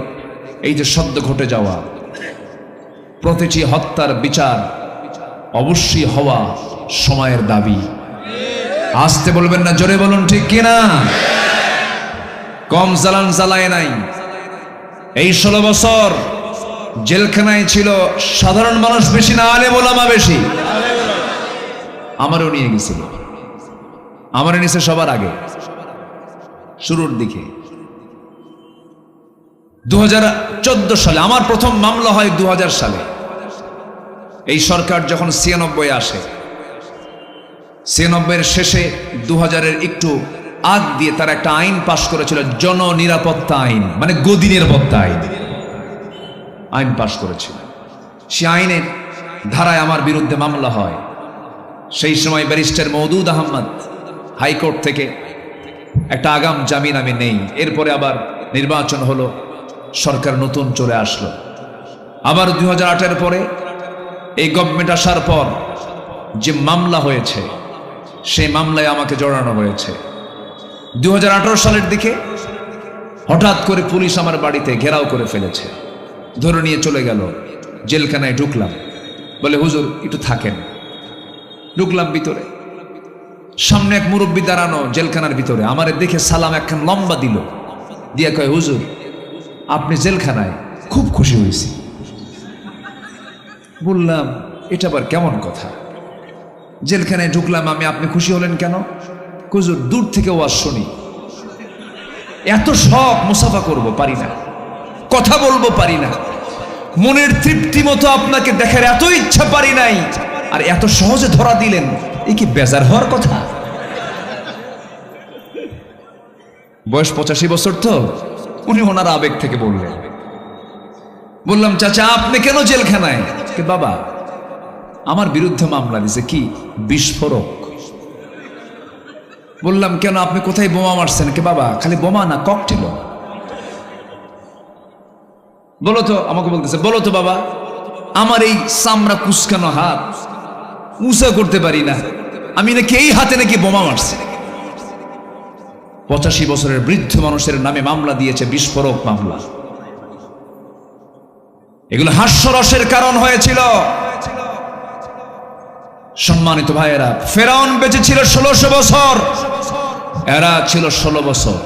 এই যে সদ্য ঘটে যাওয়া প্রতিটি হত্যার বিচার অবশ্যই হওয়া সময়ের দাবি। আসতে বলবেন না, জোরে বলুন, ঠিক কিনা? কম জ্বালান জ্বালায় নাই। এই 16 বছর জেলখানায় ছিল সাধারণ মানুষ বেশি না আলেম ওলামা বেশি? আমারও নিয়ে গেছিল, আমারও নিছে সবার আগে, শুরুর দিকে। 2014 সালে আমার প্রথম মামলা হয়। 2000 সালে এই সরকার যখন 96 আসে, 96 শেষে 2000-এর একটু আগ দিয়ে তারা একটা আইন পাশ করেছিল, জননিরাপত্তা আইন, মানে গদি নিরাপত্তা আইন পাশ করেছিল। সে আইনের ধারায় আমার বিরুদ্ধে মামলা হয়। সেই সময় ব্যারিস্টার মওদুদ আহমদ হাইকোর্ট থেকে একটা আগাম জামিন আমি নেই। এরপরে আবার নির্বাচন হলো, সরকার নতুন চলে আসলো। আবার 2008-এর পরে এই গভর্নমেন্ট আসার পর যে মামলা হয়েছে, সেই মামলায় আমাকে জড়ানো হয়েছে। 2018 সালের দিকে হঠাৎ করে পুলিশ আমার বাড়িতে ঘেরাও করে ফেলেছে, ধরে নিয়ে চলে গেল। জেলখানায় ঢুকলাম, বলে হুজুর একটু থাকেন। ঢুকলাম ভিতরে, সামনে এক মুরব্বী দাঁড়ানো জেলখানার ভিতরে। আমারে দেখে সালাম একখান লম্বা দিল, দিয়া কয় হুজুর আপনি জেলখানায়, খুব খুশি হয়েছি। বললাম এটা আবার কেমন কথা? জেলখানায় ঢুকলাম আমি, আপনি খুশি হলেন কেন? হুজুর দূর থেকে ওয়াজ শুনি, এত শখ, মুসাফা করব পারি না, কথা বলবো পারি না, মনের তৃপ্তি মতো আপনাকে দেখার এত ইচ্ছা পারি নাই, আর এত সহজে ধরা দিলেন, এ কি বেজার হওয়ার কথা? বয়স 85 বছর তো, উনি ওনার আবেগ থেকে বললেন। বললাম চাচা আপনি কেন জেলখানায়? বাবা আমার বিরুদ্ধে মামলা দিছে, কি বিস্ফোরক। বললাম কেন, আপনি কোথায় বোমা মারছেন? কে বাবা খালি বোমা না, ককটেল। বলো তো, আমাকে বলতেছে বলো তো বাবা, আমার এই চামড়া কুচকানো হাত উঁচা করতে পারি না, আমি নাকি এই হাতে নাকি বোমা মারছি। 85 বছরের বৃদ্ধ মানুষের নামে মামলা দিয়েছে, বিস্ফোরক মামলা। এগুলো হাস্যরসের কারণ হয়েছিল। সম্মানিত ভাইয়েরা, ফেরাউন বেঁচে ছিল 1600 বছর, এরা ছিল 16 বছর।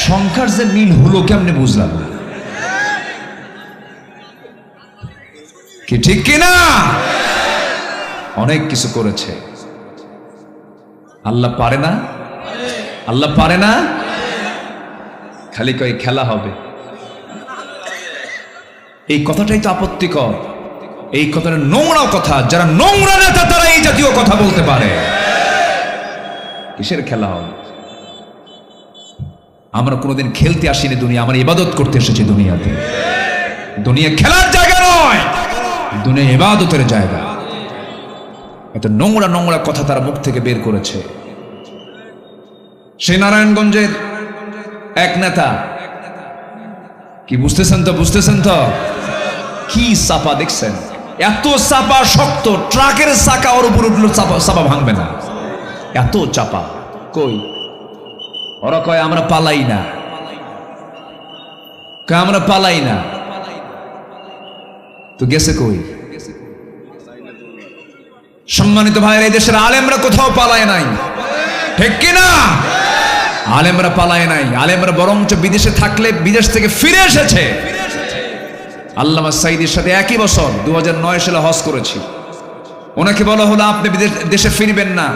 সংখ্যার যে মিল হলো কেমনে বুঝলাম না, কি ঠিক কিনা? অনেক কিছু করেছে। আল্লাহ পারে না? আল্লাহ পারে না? খালি কই খেলা হবে। এই কথাটাই তো আপত্তিকর। এই কথাটা নোংরা কথা। যারা নোংরা নেতা তারা এই জাতীয় কথা বলতে পারে। কিসের খেলা হবে? আমরা কোনোদিন খেলতে আসিনি দুনিয়া, আমরা ইবাদত করতে এসেছি দুনিয়াতে। দুনিয়া খেলার জায়গা নয়, দুনিয়া ইবাদতের জায়গা। এত নোংরা নোংরা কথা তারা মুখ থেকে বের করেছে। সেই নারায়ণগঞ্জের এক নেতা, কি বুঝতেছেন তো? বুঝতেছেন তো? কি চাপা দেখছেন? এত চাপা, শক্ত ট্রাকের চাকা ওর উপর উঠলো, চাপা ভাঙবে না, এত চাপা। কই ওরা কয় আমরা পালাই না, আমরা পালাই না। তো গেছে কই? সম্মানিত ভাইয়ের, এই দেশের আলেমরা কোথাও পালায় নাই, ঠিক কিনা? আলেমরা পালায় নাই। আলেমরা বরঞ্চ বিদেশে থাকলে বিদেশ থেকে ফিরে এসেছে। আল্লামা সাঈদীর সাথে একই বছর 2009 সালে হজ করেছি। ওনাকে বলা হলো আপনি দেশে ফিরবেন না,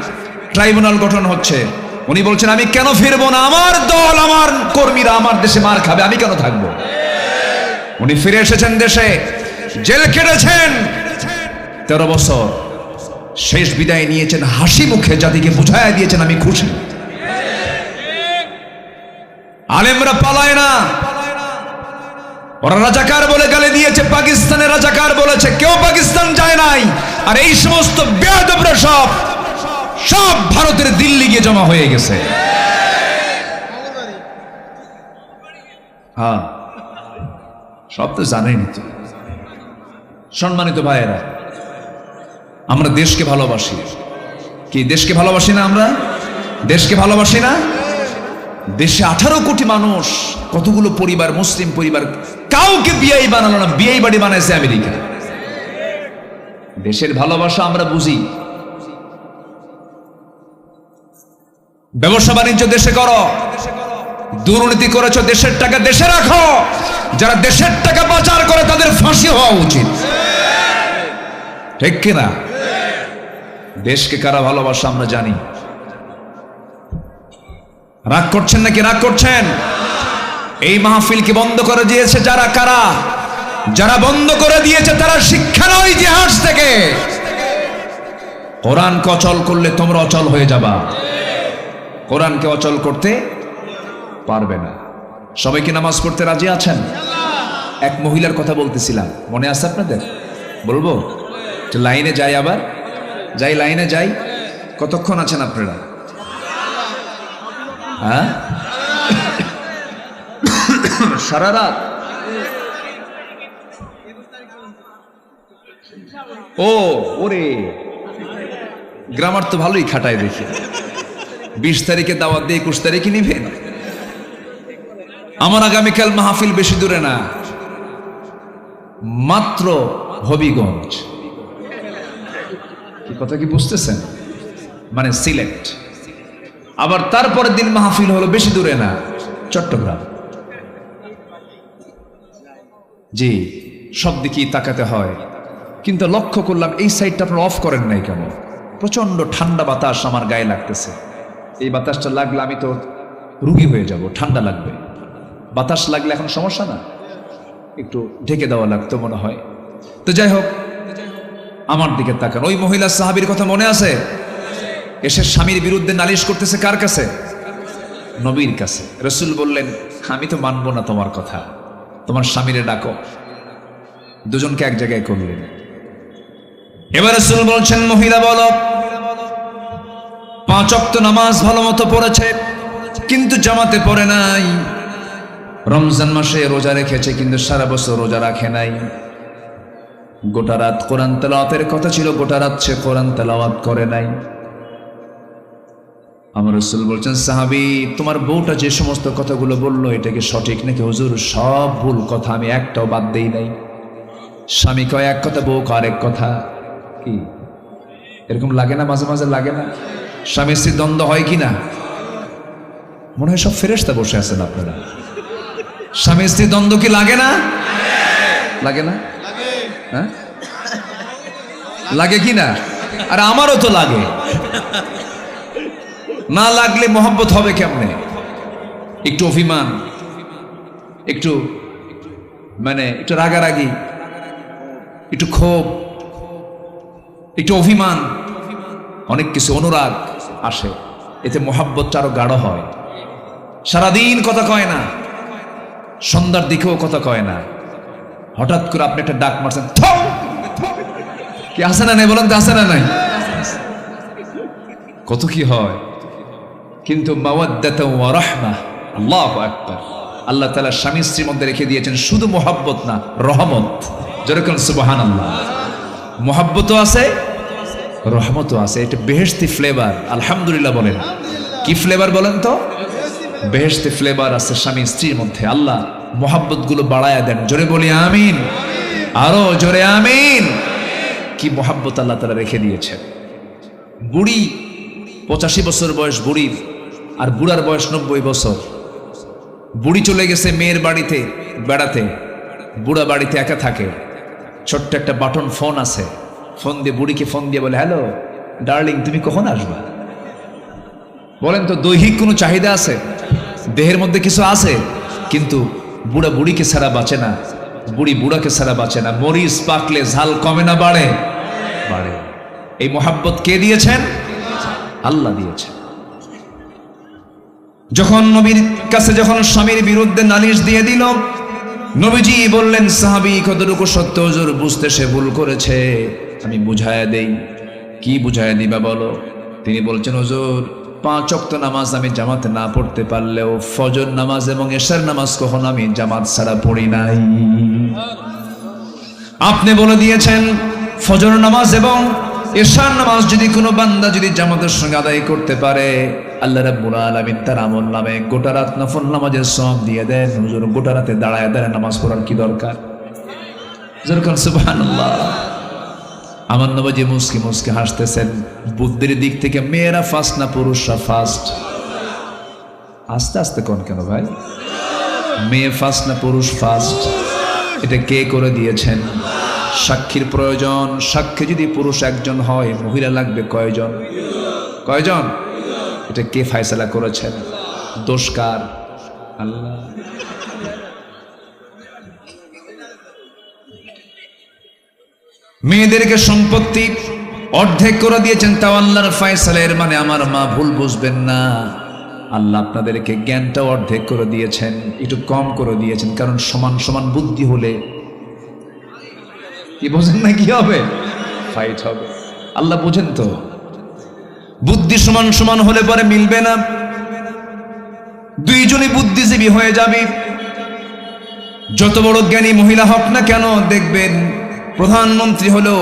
ট্রাইব্যুনাল গঠন হচ্ছে। উনি বলছেন আমি কেন ফিরবো না, আমার দল আমার কর্মীরা আমার দেশে মার খাবে, আমি কেন থাকবো? উনি ফিরে এসেছেন দেশে, জেল কেটেছেন 13 বছর। শেষ বিদায় নিয়েছেন হাসি মুখে, জাতিকে বুঝাইয়া দিয়েছেন আমি খুশি। আলেমরা পালায় না। ওরা রাজাকার বলে গালি দিয়েছে, পাকিস্তানের রাজাকার বলেছে, কেউ পাকিস্তান যায় নাই। আর এই সমস্ত বেয়াদবরা সব ভারতের দিল্লি গিয়ে জমা হয়ে গেছে। হ্যাঁ, সব তো জানেনি তো। সম্মানিত ভাইয়েরা, আমরা দেশকে ভালোবাসি। কি দেশকে ভালোবাসি না? আমরা দেশকে ভালোবাসি না? দেশে 18 কোটি মানুষ, কতগুলো পরিবার, মুসলিম পরিবার, কাউকে বিয়াই বানালো না, বিয়াই বাড়ি বানাইছে আমেরিকা। দেশের ভালোবাসা আমরা বুঝি। ব্যবসা বাণিজ্য দেশে করো, দুর্নীতি করেছো, দেশের টাকা দেশে রাখো। যারা দেশের টাকা পাচার করে তাদের ফাঁসি হওয়া উচিত, ঠিক কিনা? দেশকে কারা ভালোবাসা আমরা জানি। রাগ করছেন নাকি? রাগ করছেন? এই মাহফিলকে বন্ধ করে দিয়েছে যারা, কারা? যারা বন্ধ করে দিয়েছে তারা শিক্ষা নয় ইতিহাস থেকে। কোরআনকে অচল করলে তোমরা অচল হয়ে যাবা। কোরআনকে অচল করতে পারবে না। সবাই কি নামাজ পড়তে রাজি আছেন? এক মহিলার কথা বলতেছিলাম, মনে আছে আপনাদের? বলবো? লাইনে যাই, আবার যাই, লাইনে যাই। কতক্ষণ আছেন আপনারা? হ্যাঁ সারা রাত? ওরে গ্রামার তো ভালোই খাটায় দেখি। 20 তারিখে দাওয়াত দিয়ে 21 তারিখে নিবেন। আমার আগামীকাল মাহফিল বেশি দূরে না, মাত্র হবিগঞ্জ। কথা কি বুঝতেছেন? মানে সিলেট। আবার তারপরের দিন মাহফিল হলো বেশি দূরে না, চট্টগ্রাম। জি, সব দিকেই তাকাতে হয়। কিন্তু লক্ষ্য করলাম এই সাইডটা আপনারা অফ করেন নাই কেন? প্রচন্ড ঠান্ডা বাতাস আমার গায়ে লাগতেছে। এই বাতাসটা লাগলে আমি তো রুগী হয়ে যাব, ঠান্ডা লাগবে। বাতাস লাগলে এখন সমস্যা না, একটু ঢেকে দেওয়া লাগতো মনে হয়। তো যাই হোক, আমার দিকে তাকান। ওই মহিলা সাহাবীর কথা মনে আছে? এসে স্বামীর বিরুদ্ধে নালিশ করতেছে কার কাছে? নবীর কাছে। রাসূল বললেন, আমি তো মানবো না তোমার কথা, তোমার স্বামীরে ডাকো। দুজনকে এক জায়গায় করলেন। এবার রাসূল বলছেন, মহিলা বলো, 5 ওয়াক্ত নামাজ ভালো মতো পড়েছে কিন্তু জামাতে পড়ে নাই। রমজান মাসে রোজা রেখেছে কিন্তু সারা বছর রোজা রাখে নাই। গোটা রাত কোরআন তেলাওয়াতের কথা ছিল, গোটা রাত সে কোরআন তেলাওয়াত করে নাই। আমার রাসূল বলছেন, সাহাবী, তোমার বউটা যে সমস্ত কথাগুলো বললো এটা কি সঠিক নাকি? হুজুর, সব ভুল কথা, আমি একটাও বাদ দেই নাই। স্বামী কয় এক কথা, বউ কয় আরেক কথা। কি এরকম লাগে না? মাঝে মাঝে লাগে না? স্বামী স্ত্রীর দ্বন্দ্ব হয় কি না? মনে হয় সব ফেরেশতা বসে আছেন আপনারা। স্বামী স্ত্রীর দ্বন্দ্ব কি লাগে না? লাগে না? হ্যাঁ, লাগে কি না? আর আমারও তো লাগে। না লাগলে মহব্বত হবে কেমনে? একটু অভিমান, একটু একটু রাগারাগি, একটু ক্ষোভ, একটু অভিমান, অনেক কিছু অনুরাগ আসে, এতে মহব্বতটা আরো গাঢ় হয়। সারাদিন কথা কয় না, সন্ধ্যার দিকেও কথা কয় না, হঠাৎ করে আপনি একটা ডাক মারছেন, কি আসে না নাই? বলেন তো, আসে না নাই? কত কি হয়। কিন্তু মাওয়াদ্দাতা ওয়া রাহমা, আল্লাহু আকবার, আল্লাহ তাআলা স্বামী স্ত্রীর মধ্যে রেখে দিয়েছেন শুধু মহব্বত না, রহমত। যেরকম সুবহানাল্লাহ, মহব্বতও আছে, রহমতও আছে। এটা বেহেশতি ফ্লেভার। আলহামদুলিল্লাহ বলেন। কি ফ্লেভার বলেন তো? বেহেশতি ফ্লেভার আছে স্বামী স্ত্রীর মধ্যে। আল্লাহ মহব্বত গুলো বাড়ায়া দেন। জোরে বলি আমিন, আরো জোরে আমিন। কি মহব্বত আল্লাহ তাআলা রেখে দিয়েছেন। বুড়ি 85 বছর বয়স বুড়ির, আর বুড়ার বয়স 90 বছর। বুড়ি চলে গেছে মেয়ের বাড়িতে বেড়াতে, বুড়া বাড়িতে একা থাকে। ছোট্ট একটা বাটন ফোন আছে, ফোন দিয়ে বুড়িকে ফোন দিয়ে বলে, হ্যালো ডার্লিং, তুমি কখন আসবা? বলেন তো, দৈহিক কোনো চাহিদা আছে? দেহের মধ্যে কিছু আছে? কিন্তু বুড়া বুড়িকে ছাড়া বাঁচে না, বুড়ি বুড়াকে ছাড়া বাঁচে না। মরিচ পাকলে ঝাল কমে না বাড়ে? বাড়ে। এই মহাব্বত কে দিয়েছেন? আল্লাহ দিয়েছেন। যখন নবীর কাছে যখন স্বামীর বিরুদ্ধে নালিশ দিয়ে দিল, নবীজি বললেন, সাহাবী, কতটুকু সত্য হুজুর? বুঝতে সে ভুল করেছে, আমি বুঝায়া দেই। কি বুঝায়া দিবা বলো? তিনি বলছেন, হুজুর, 5 ওয়াক্ত নামাজ আমি জামাতে না পড়তে পারলেও ফজর নামাজ এবং এশার নামাজ কখনো আমি জামাত ছাড়া পড়ি নাই। আপনি বলে দিয়েছেন ফজর নামাজ এবং এশার নামাজ যদি কোনো বান্দা যদি জামাতের সঙ্গে আদায় করতে পারে, আল্লাহ রাব্বুল আলামিন তার আমল নামে গোটা রাত নফল নামাজের সওয়াব দিয়ে দেন। হুজুর, গোটা রাতে দাঁড়ায় দাঁড়ায় নামাজ পড়ার কি দরকার? যেরকম সুবহানাল্লাহ। আমার নবীজি মুস্কি মুস্কি হাসতেছেন। বুদ্ধির দিক থেকে মেয়েরা ফার্স্ট না পুরুষরা ফার্স্ট? আস্তে আস্তে কোন কেন ভাই? মেয়ে ফার্স্ট না পুরুষ ফার্স্ট? এটা কে করে দিয়েছেন? সাক্ষীর প্রয়োজন। সাক্ষী যদি পুরুষ একজন হয়, মহিলা লাগবে কয়জন? কয়জন? এটা কে ফয়সালা করেছেন? দোষ কার? আল্লাহ। মেয়েদেরকে সম্পত্তি অর্ধেক করে দিয়েছেন, তাও আল্লাহর ফয়সালের মানে আমার মা ভুল বুঝবেন না, আল্লাহ আপনাদেরকে জ্ঞানটা অর্ধেক করে দিয়েছেন, একটু কম করে দিয়েছেন। কারণ সমান সমান বুদ্ধি হলে কি বোঝেন না, কি হবে? ফাইট হবে। আল্লাহ বোঝেন তো, বুদ্ধি সমান সমান হলে পরে মিলবে না। দুইজনই বুদ্ধিজীবী হয়ে যাবে। যত বড় জ্ঞানী মহিলা হোক না কেন, দেখবেন প্রধানমন্ত্রী হলেও,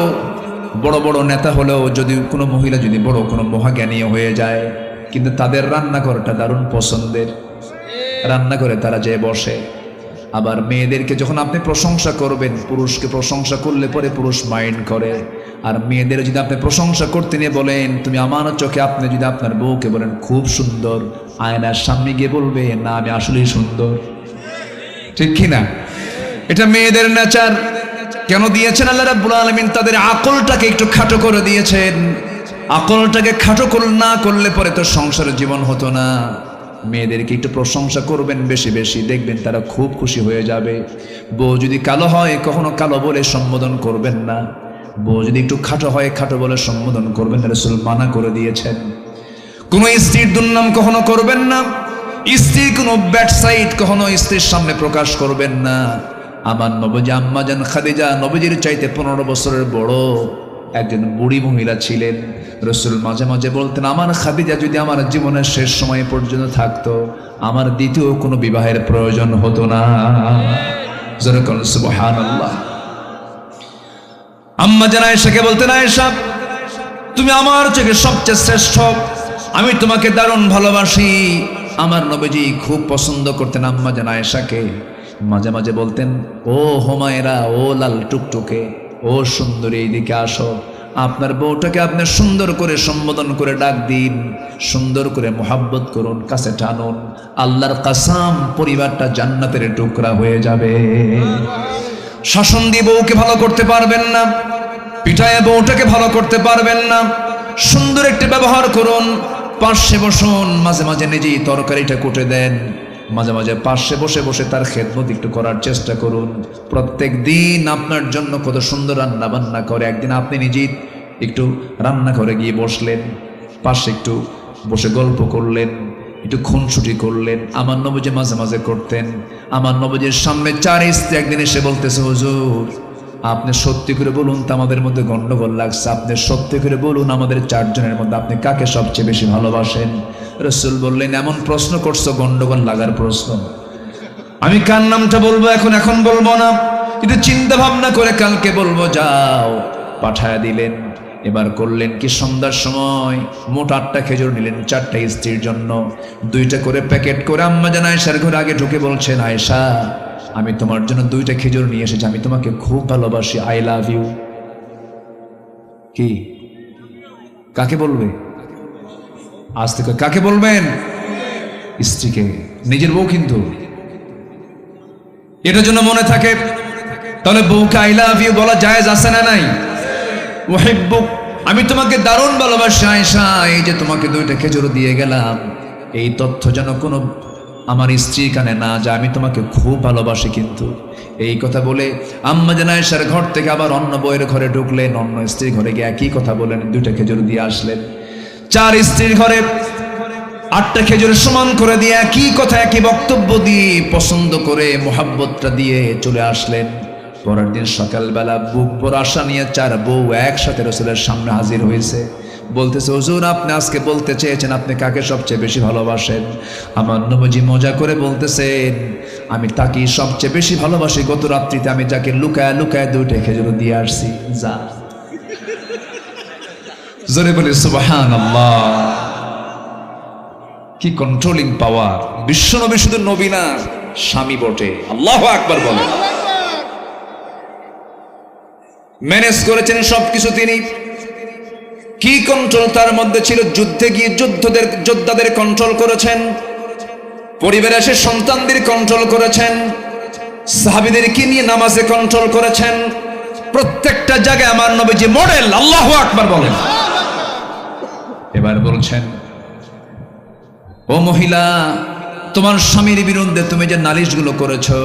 বড় বড় নেতা হলেও, যদি কোনো মহিলা যদি বড় কোনো মহাজ্ঞানী হয়ে যায়, কিন্তু তাদের রান্নাঘরটা দারুণ পছন্দের, রান্না করে তারা যেয়ে বসে। আবার মেয়েদেরকে যখন আপনি প্রশংসা করবেন, পুরুষকে প্রশংসা করলে পরে পুরুষ মাইন্ড করে। আর মেয়েদের যদি আপনি প্রশংসা করতে নিয়ে বলেন তুমি আমার চোখে, আপনি যদি আপনার বউকে বলেন খুব সুন্দর, আয়নার সামনে গিয়ে বলবে না আমি আসলেই সুন্দর। ঠিক কিনা? এটা মেয়েদের নেচার। কেন দিয়েছেন আল্লাহ রাব্বুল আলামিন? তাদের আকলটাকে একটু খাটো করে দিয়েছেন। আকলটাকে খাটো না করলে পরে তো সংসারের জীবন হতো না। মেয়েদেরকে একটু প্রশংসা করবেন বেশি বেশি, দেখবেন তারা খুব খুশি হয়ে যাবে। বউ যদি কালো হয় কখনো কালো বলে সম্বোধন করবেন না, বউ যদি একটু খাটো হয় খাটো বলে সম্বোধন করবেন। রাসূল মানা করে দিয়েছেন। কোনো স্ত্রীর দুর্নাম কখনো করবেন না, স্ত্রীর কোনো ব্যাড সাইড কখনো স্ত্রীর সামনে প্রকাশ করবেন না। আমার নবী আম্মা জান খাদিজা নবীজির চাইতে 15 বছরের বড় একজন বুড়ি মহিলা ছিলেন। রাসূল মাঝে মাঝে বলতেন আমার খাদিজা যদি আমার জীবনের শেষ সময় পর্যন্ত থাকতো, আমার দ্বিতীয় কোনো বিবাহের প্রয়োজন হতো না। জোরে বলুন সুবহানাল্লাহ। আম্মা জান আয়েশাকে বলতেন আয়েশা তুমি আমার চোখে সবচেয়ে শ্রেষ্ঠ, আমি তোমাকে দারুণ ভালোবাসি। আমার নবীজি খুব পছন্দ করতেন আম্মা জান আয়েশাকে। মাঝে মাঝে বলতেন ও হুমায়রা, ও লাল টুকটুকে, ও সুন্দরী এইদিকে আসো। আপনার বউটাকে আপনি সুন্দর করে সম্বোধন করে ডাক দিন, সুন্দর করে মোহাব্বত করুন, কাছে টানুন। আল্লাহর কসম পরিবারটা জান্নাতের টুকরা হয়ে যাবে। শাসন দিয়ে বউকে ভালো করতে পারবেন না, পিঠায় বউটাকে ভালো করতে পারবেন না। সুন্দর একটি ব্যবহার করুন, পাশে বসুন, মাঝে মাঝে নিজেই তরকারিটা কুটে দেন, মাঝে মাঝে পাশে বসে বসে তার খেদমত একটু করার চেষ্টা করুন। প্রত্যেক দিন আপনার জন্য কত সুন্দর রান্না বান্না করে, একদিন আপনি নিজেই একটু রান্না করে গিয়ে বসলেন, পাশে একটু বসে গল্প করলেন, একটু খুনসুটি করলেন। আমার নবীজি মাঝে মাঝে করতেন। আমার নবীজির সামনে 4 স্ত্রী একদিন এসে বলতেছে হুজুর আপনি সত্যি করে বলুন তো আমাদের মধ্যে গন্ডগোল লাগছে, আপনি সত্যি করে বলুন আমাদের 4 জনের মধ্যে আপনি কাকে সবচেয়ে বেশি ভালোবাসেন? রাসূল বললেন এমন প্রশ্ন করছো গন্ডগোল লাগার প্রশ্ন, আমি কার নামটা বলবো এখন বলবো না, কিন্তু চিন্তা ভাবনা করে কালকে বলবো, যাও পাঠায়া দিলেন। এবার করলেন কি সন্ধ্যার সময় মোট 8টা খেজুর নিলেন 4টা স্ত্রীর জন্য, 2টা করে প্যাকেট করে আম্মা জান আয়েশার ঘরে আগে ঢুকে বলছেন আয়েশা আমি তোমার জন্য 2টা খেজুর নিয়ে এসেছি, আমি তোমাকে খুব ভালোবাসি, আই লাভ ইউ। কি কাকে বলবে? আজ থেকে কাকে বলবেন? স্ত্রীকে, নিজের বউ কিন্তু। এটার জন্য মনে থাকে তাহলে বউকে আই লাভ ইউ বলা জায়েজ আছে না নাই? ওয়াহিব্বুক, আমি তোমাকে দারুণ ভালোবাসি আয়েশা, এই যে তোমাকে 2টা খেজুর দিয়ে গেলাম, এই তথ্য যেন কোনো আমার স্ত্রীর কানে না যায়, আমি তোমাকে খুব ভালোবাসি। কিন্তু এই কথা বলে আম্মা জান আয়েশার ঘর থেকে আবার অন্য বউয়ের ঘরে ঢুকলেন, অন্য স্ত্রীর ঘরে গিয়ে একই কথা বলেন, 2টা খেজুর দিয়ে আসলেন। 4 স্ত্রীর ঘরে 8টা খেজুর সমান করে দিয়ে একই কথা একই বক্তব্য দিয়ে পছন্দ করে মোহাব্বতটা দিয়ে চলে আসলেন। পরের দিন সকালবেলা বুক ভরা আশা নিয়ে 4 বউ একসাথে রাসূলের সামনে হাজির হয়েছে। বলতেছে হুজুর আপনি আজকে বলতে চেয়েছেন আপনি কাকে সবচেয়ে বেশি ভালোবাসেন। আমার নবীজি মজা করে বলতেছেন আমি তাকেই সবচেয়ে বেশি ভালোবাসি, গত রাত্রিতে আমি যাকে লুকায় লুকায় 2টা খেজুর দিয়ে আসছি। যা জোরে বলি সুবহানাল্লাহ। কি কন্ট্রোলিং পাওয়ার! বিশ্বনবী শুধু নবী না, স্বামী বটে। আল্লাহু আকবার বলে। ম্যানেজ করেছেন সবকিছু তিনি। কি কন্ট্রোল তার মধ্যে ছিল! যুদ্ধে গিয়ে যোদ্ধাদের কন্ট্রোল করেছেন, পরিবারে এসে সন্তানদের কন্ট্রোল করেছেন, সাহাবীদেরকে নিয়ে নামাজে কন্ট্রোল করেছেন। প্রত্যেকটা জায়গায় আমার নবীজি মডেল। আল্লাহু আকবার বলেন। এবার বলছেন ও মহিলা, তোমার স্বামীর বিরুদ্ধে তুমি যে নালিশগুলো করেছো,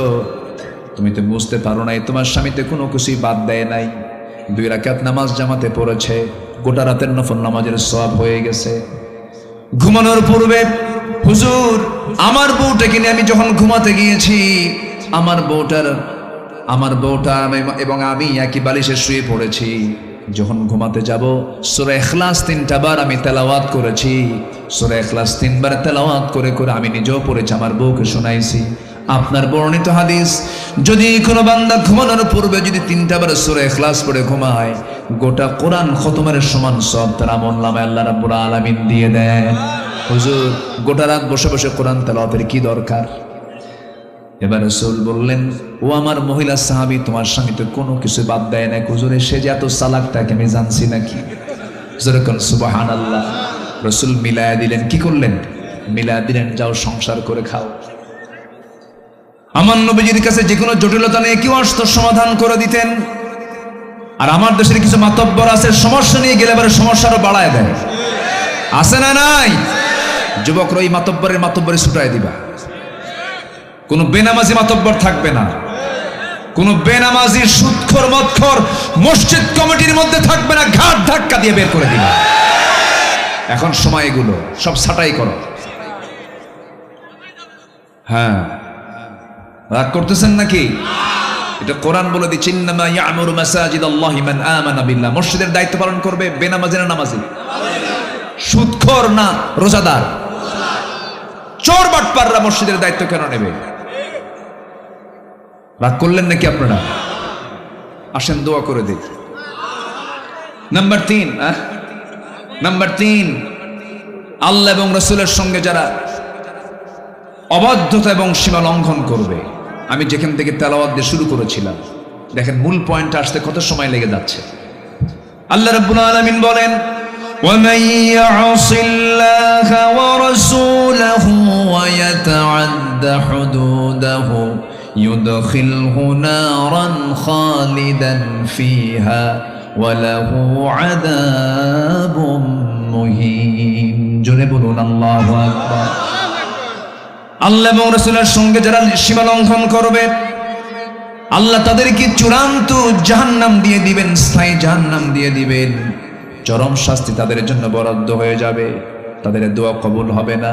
তুমি তো বুঝতে পারো নাই তোমার স্বামীতে কোনো কিছুই বাদ দেয় নাই। 2 রাকাত নামাজ জামাতে পড়েছে, গোটা রাতের নফল নামাজের সওয়াব হয়ে গেছে। ঘুমানোর পূর্বে হুজুর আমার বউটাকে নিয়ে আমি যখন ঘুমাতে গিয়েছি, আমার বউটা এবং আমি একই বালিশে শুয়ে পড়েছি। যখন ঘুমাতে যাব সূরা ইখলাস 3টা বার আমি তেলাওয়াত করেছি। সূরা ইখলাস 3 বার তেলাওয়াত করে করে আমি নিজেও পড়েছি, আমার বউকে শোনাইছি। আপনার বর্ণিত হাদিস, যদি কোনো বান্দা ঘুমানোর পূর্বে যদি 3টা বার সূরা ইখলাস পড়ে ঘুমায়, গোটা কোরআন খতমের সমান সব তার আমলনামায় আল্লাহ রাব্বুল আলামিন দিয়ে দেন। হুজুর, গোটা রাত বসে বসে কোরআন তেলাওয়াতের কি দরকার? এবার রাসূল বললেন, ও আমার মহিলা সাহাবী, তোমার স্বামী তো কোনো কিছু বাদ দেয় না। হুজুরে, সে যে এত চালাক তাকে আমি জানছি নাকি? যেরকম সুবহানাল্লাহ। রাসূল মিলায়া দিলেন। কি করলেন? মিলায়া দিলেন, যাও সংসার করে খাও। আমার নবীজির কাছে যে কোনো জটিলতা নিয়ে কেউ আসতো, সমাধান করে দিতেন। আর আমার দেশের কিছু মাতব্বর আছে, সমস্যা নিয়ে গেলে এবারে সমস্যারও বাড়ায় দেয়। আছে না নাই? যুবকরা এই মাতব্বরে ছুটায় দিবা। কোন বেনামাজি মাতব্বর থাকবে না, কোন বেনামাজি সুদখোর মদখোর মসজিদ কমিটির মধ্যে থাকবে না, ঘাট ধাক্কা দিয়ে বের করে দিবা। এখন সময় এগুলো সব ছাঁটাই করো। হ্যাঁ, রাগ করতেছেন নাকি? এটা কোরআন বলে দিচ্ছে, ইন্নামা ইয়ামুরু মাসাজিদাল্লাহি মান আমানা বিল্লাহ। মসজিদের দায়িত্ব পালন করবে বেনামাজি না নামাজি? সুদখোর না রোজাদার? চোর বাটপাররা মসজিদের দায়িত্ব কেন নেবে? রাগ করলেন নাকি আপনারা? আসেন দোয়া করে দিই। নাম্বার 3, আল্লাহ এবং রাসূলের সঙ্গে যারা অবাধ্যতা এবং সীমা লঙ্ঘন করবে। আমি যেখান থেকে তেলাওয়াত দিয়ে শুরু করেছিলাম, দেখেন মূল পয়েন্ট আসতে কত সময় লেগে যাচ্ছে। আল্লাহ রাব্বুল আলামিন বলেন, وَمَن يَعْصِ اللَّهَ وَرَسُولَهُ وَيَتَعَدَّ حُدُودَهُ يُدْخِلْهُ نَارًا خَالِدًا فِيهَا وَلَهُ عَذَابٌ مُهِينٌ। জোরে বলুন আল্লাহু আকবার। আল্লাহ এবং রাসূলের সঙ্গে যারা সীমা লঙ্ঘন করবে, আল্লাহ তাদেরকে চূড়ান্ত জাহান্নাম দিয়ে দিবেন, স্থায়ী জাহান্নাম দিয়ে দিবেন। চরম শাস্তি তাদের জন্য বরাদ্দ হয়ে যাবে, তাদের দোয়া কবুল হবে না।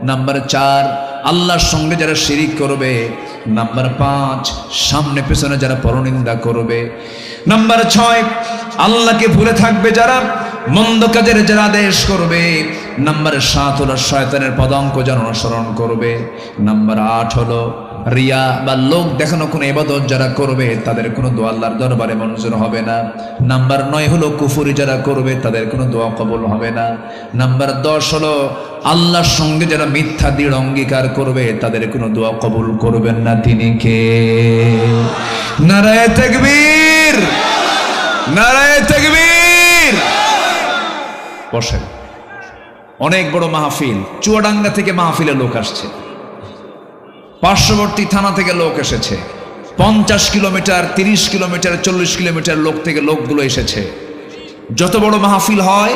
নাম্বার 4, আল্লাহর সঙ্গে যারা শিরিক করবে। নাম্বার 5, সামনে পেছনে যারা পরনিন্দা করবে। নাম্বার 6, আল্লাহকে ভুলে থাকবে যারা, মন্দ কাজের যারা আদেশ করবে। নাম্বার 7 হলো শয়তানের পদাঙ্ক যারা অনুসরণ করবে। নাম্বার 8 হলো রিয়া বা লোক দেখানো কোনো ইবাদত যারা করবে, তাদের কোনো দোয়া আল্লাহর দরবারে মঞ্জুর হবে না। নাম্বার 9 হলো কুফরি যারা করবে, তাদের কোনো দোয়া কবুল হবে না। নাম্বার 10 হলো আল্লাহর সঙ্গে যারা মিথ্যা দৃঢ় অঙ্গীকার করবে, তাদের কোনো দোয়া কবুল করবেন না। তিনি কে? নারায়ে তাকবীর, নারায়ে তাকবীর। বসেন। অনেক বড় মাহফিল, চুয়াডাঙ্গা থেকে মাহফিলে লোক আসছে, পার্শ্ববর্তী থানা থেকে লোক এসেছে, 50 কিলোমিটার 30 কিলোমিটার 40 কিলোমিটার লোক থেকে লোকগুলো এসেছে। যত বড় মাহফিল হয়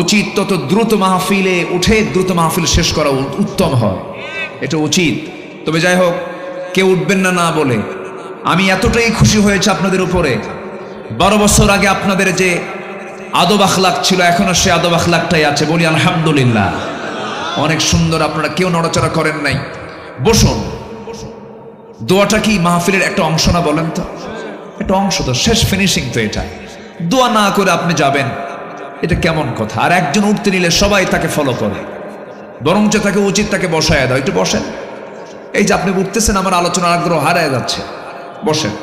উচিত তত দ্রুত মাহফিলে উঠে দ্রুত মাহফিল শেষ করা উত্তম হয়, এটা উচিত। তবে যাই হোক, কেউ উঠবেন না না বলে আমি এতটাই খুশি হয়েছে আপনাদের উপরে। 12 বছর আগে আপনাদের যে আদব আখলাক ছিল, এখনো সে আদব আখলাকটাই আছে। বলি আলহামদুলিল্লাহ। অনেক সুন্দর, আপনারা কেউ নড়াচড়া করেন নাই। বসুন। দোয়াটা কি মাহফিলের একটা অংশ না? বলেন তো, একটা অংশ তো, শেষ ফিনিশিং তো এটা। দোয়া না করে আপনি যাবেন, এটা কেমন কথা? আর একজন উঠতে নিলে সবাই তাকে ফলো করে, বরঞ্চ তাকে উচিত তাকে বসায় দাও। একটু বসেন। এই যে আপনি উঠতেছেন, আমার আলোচনার আগ্রহ হারায় যাচ্ছে। বসেন।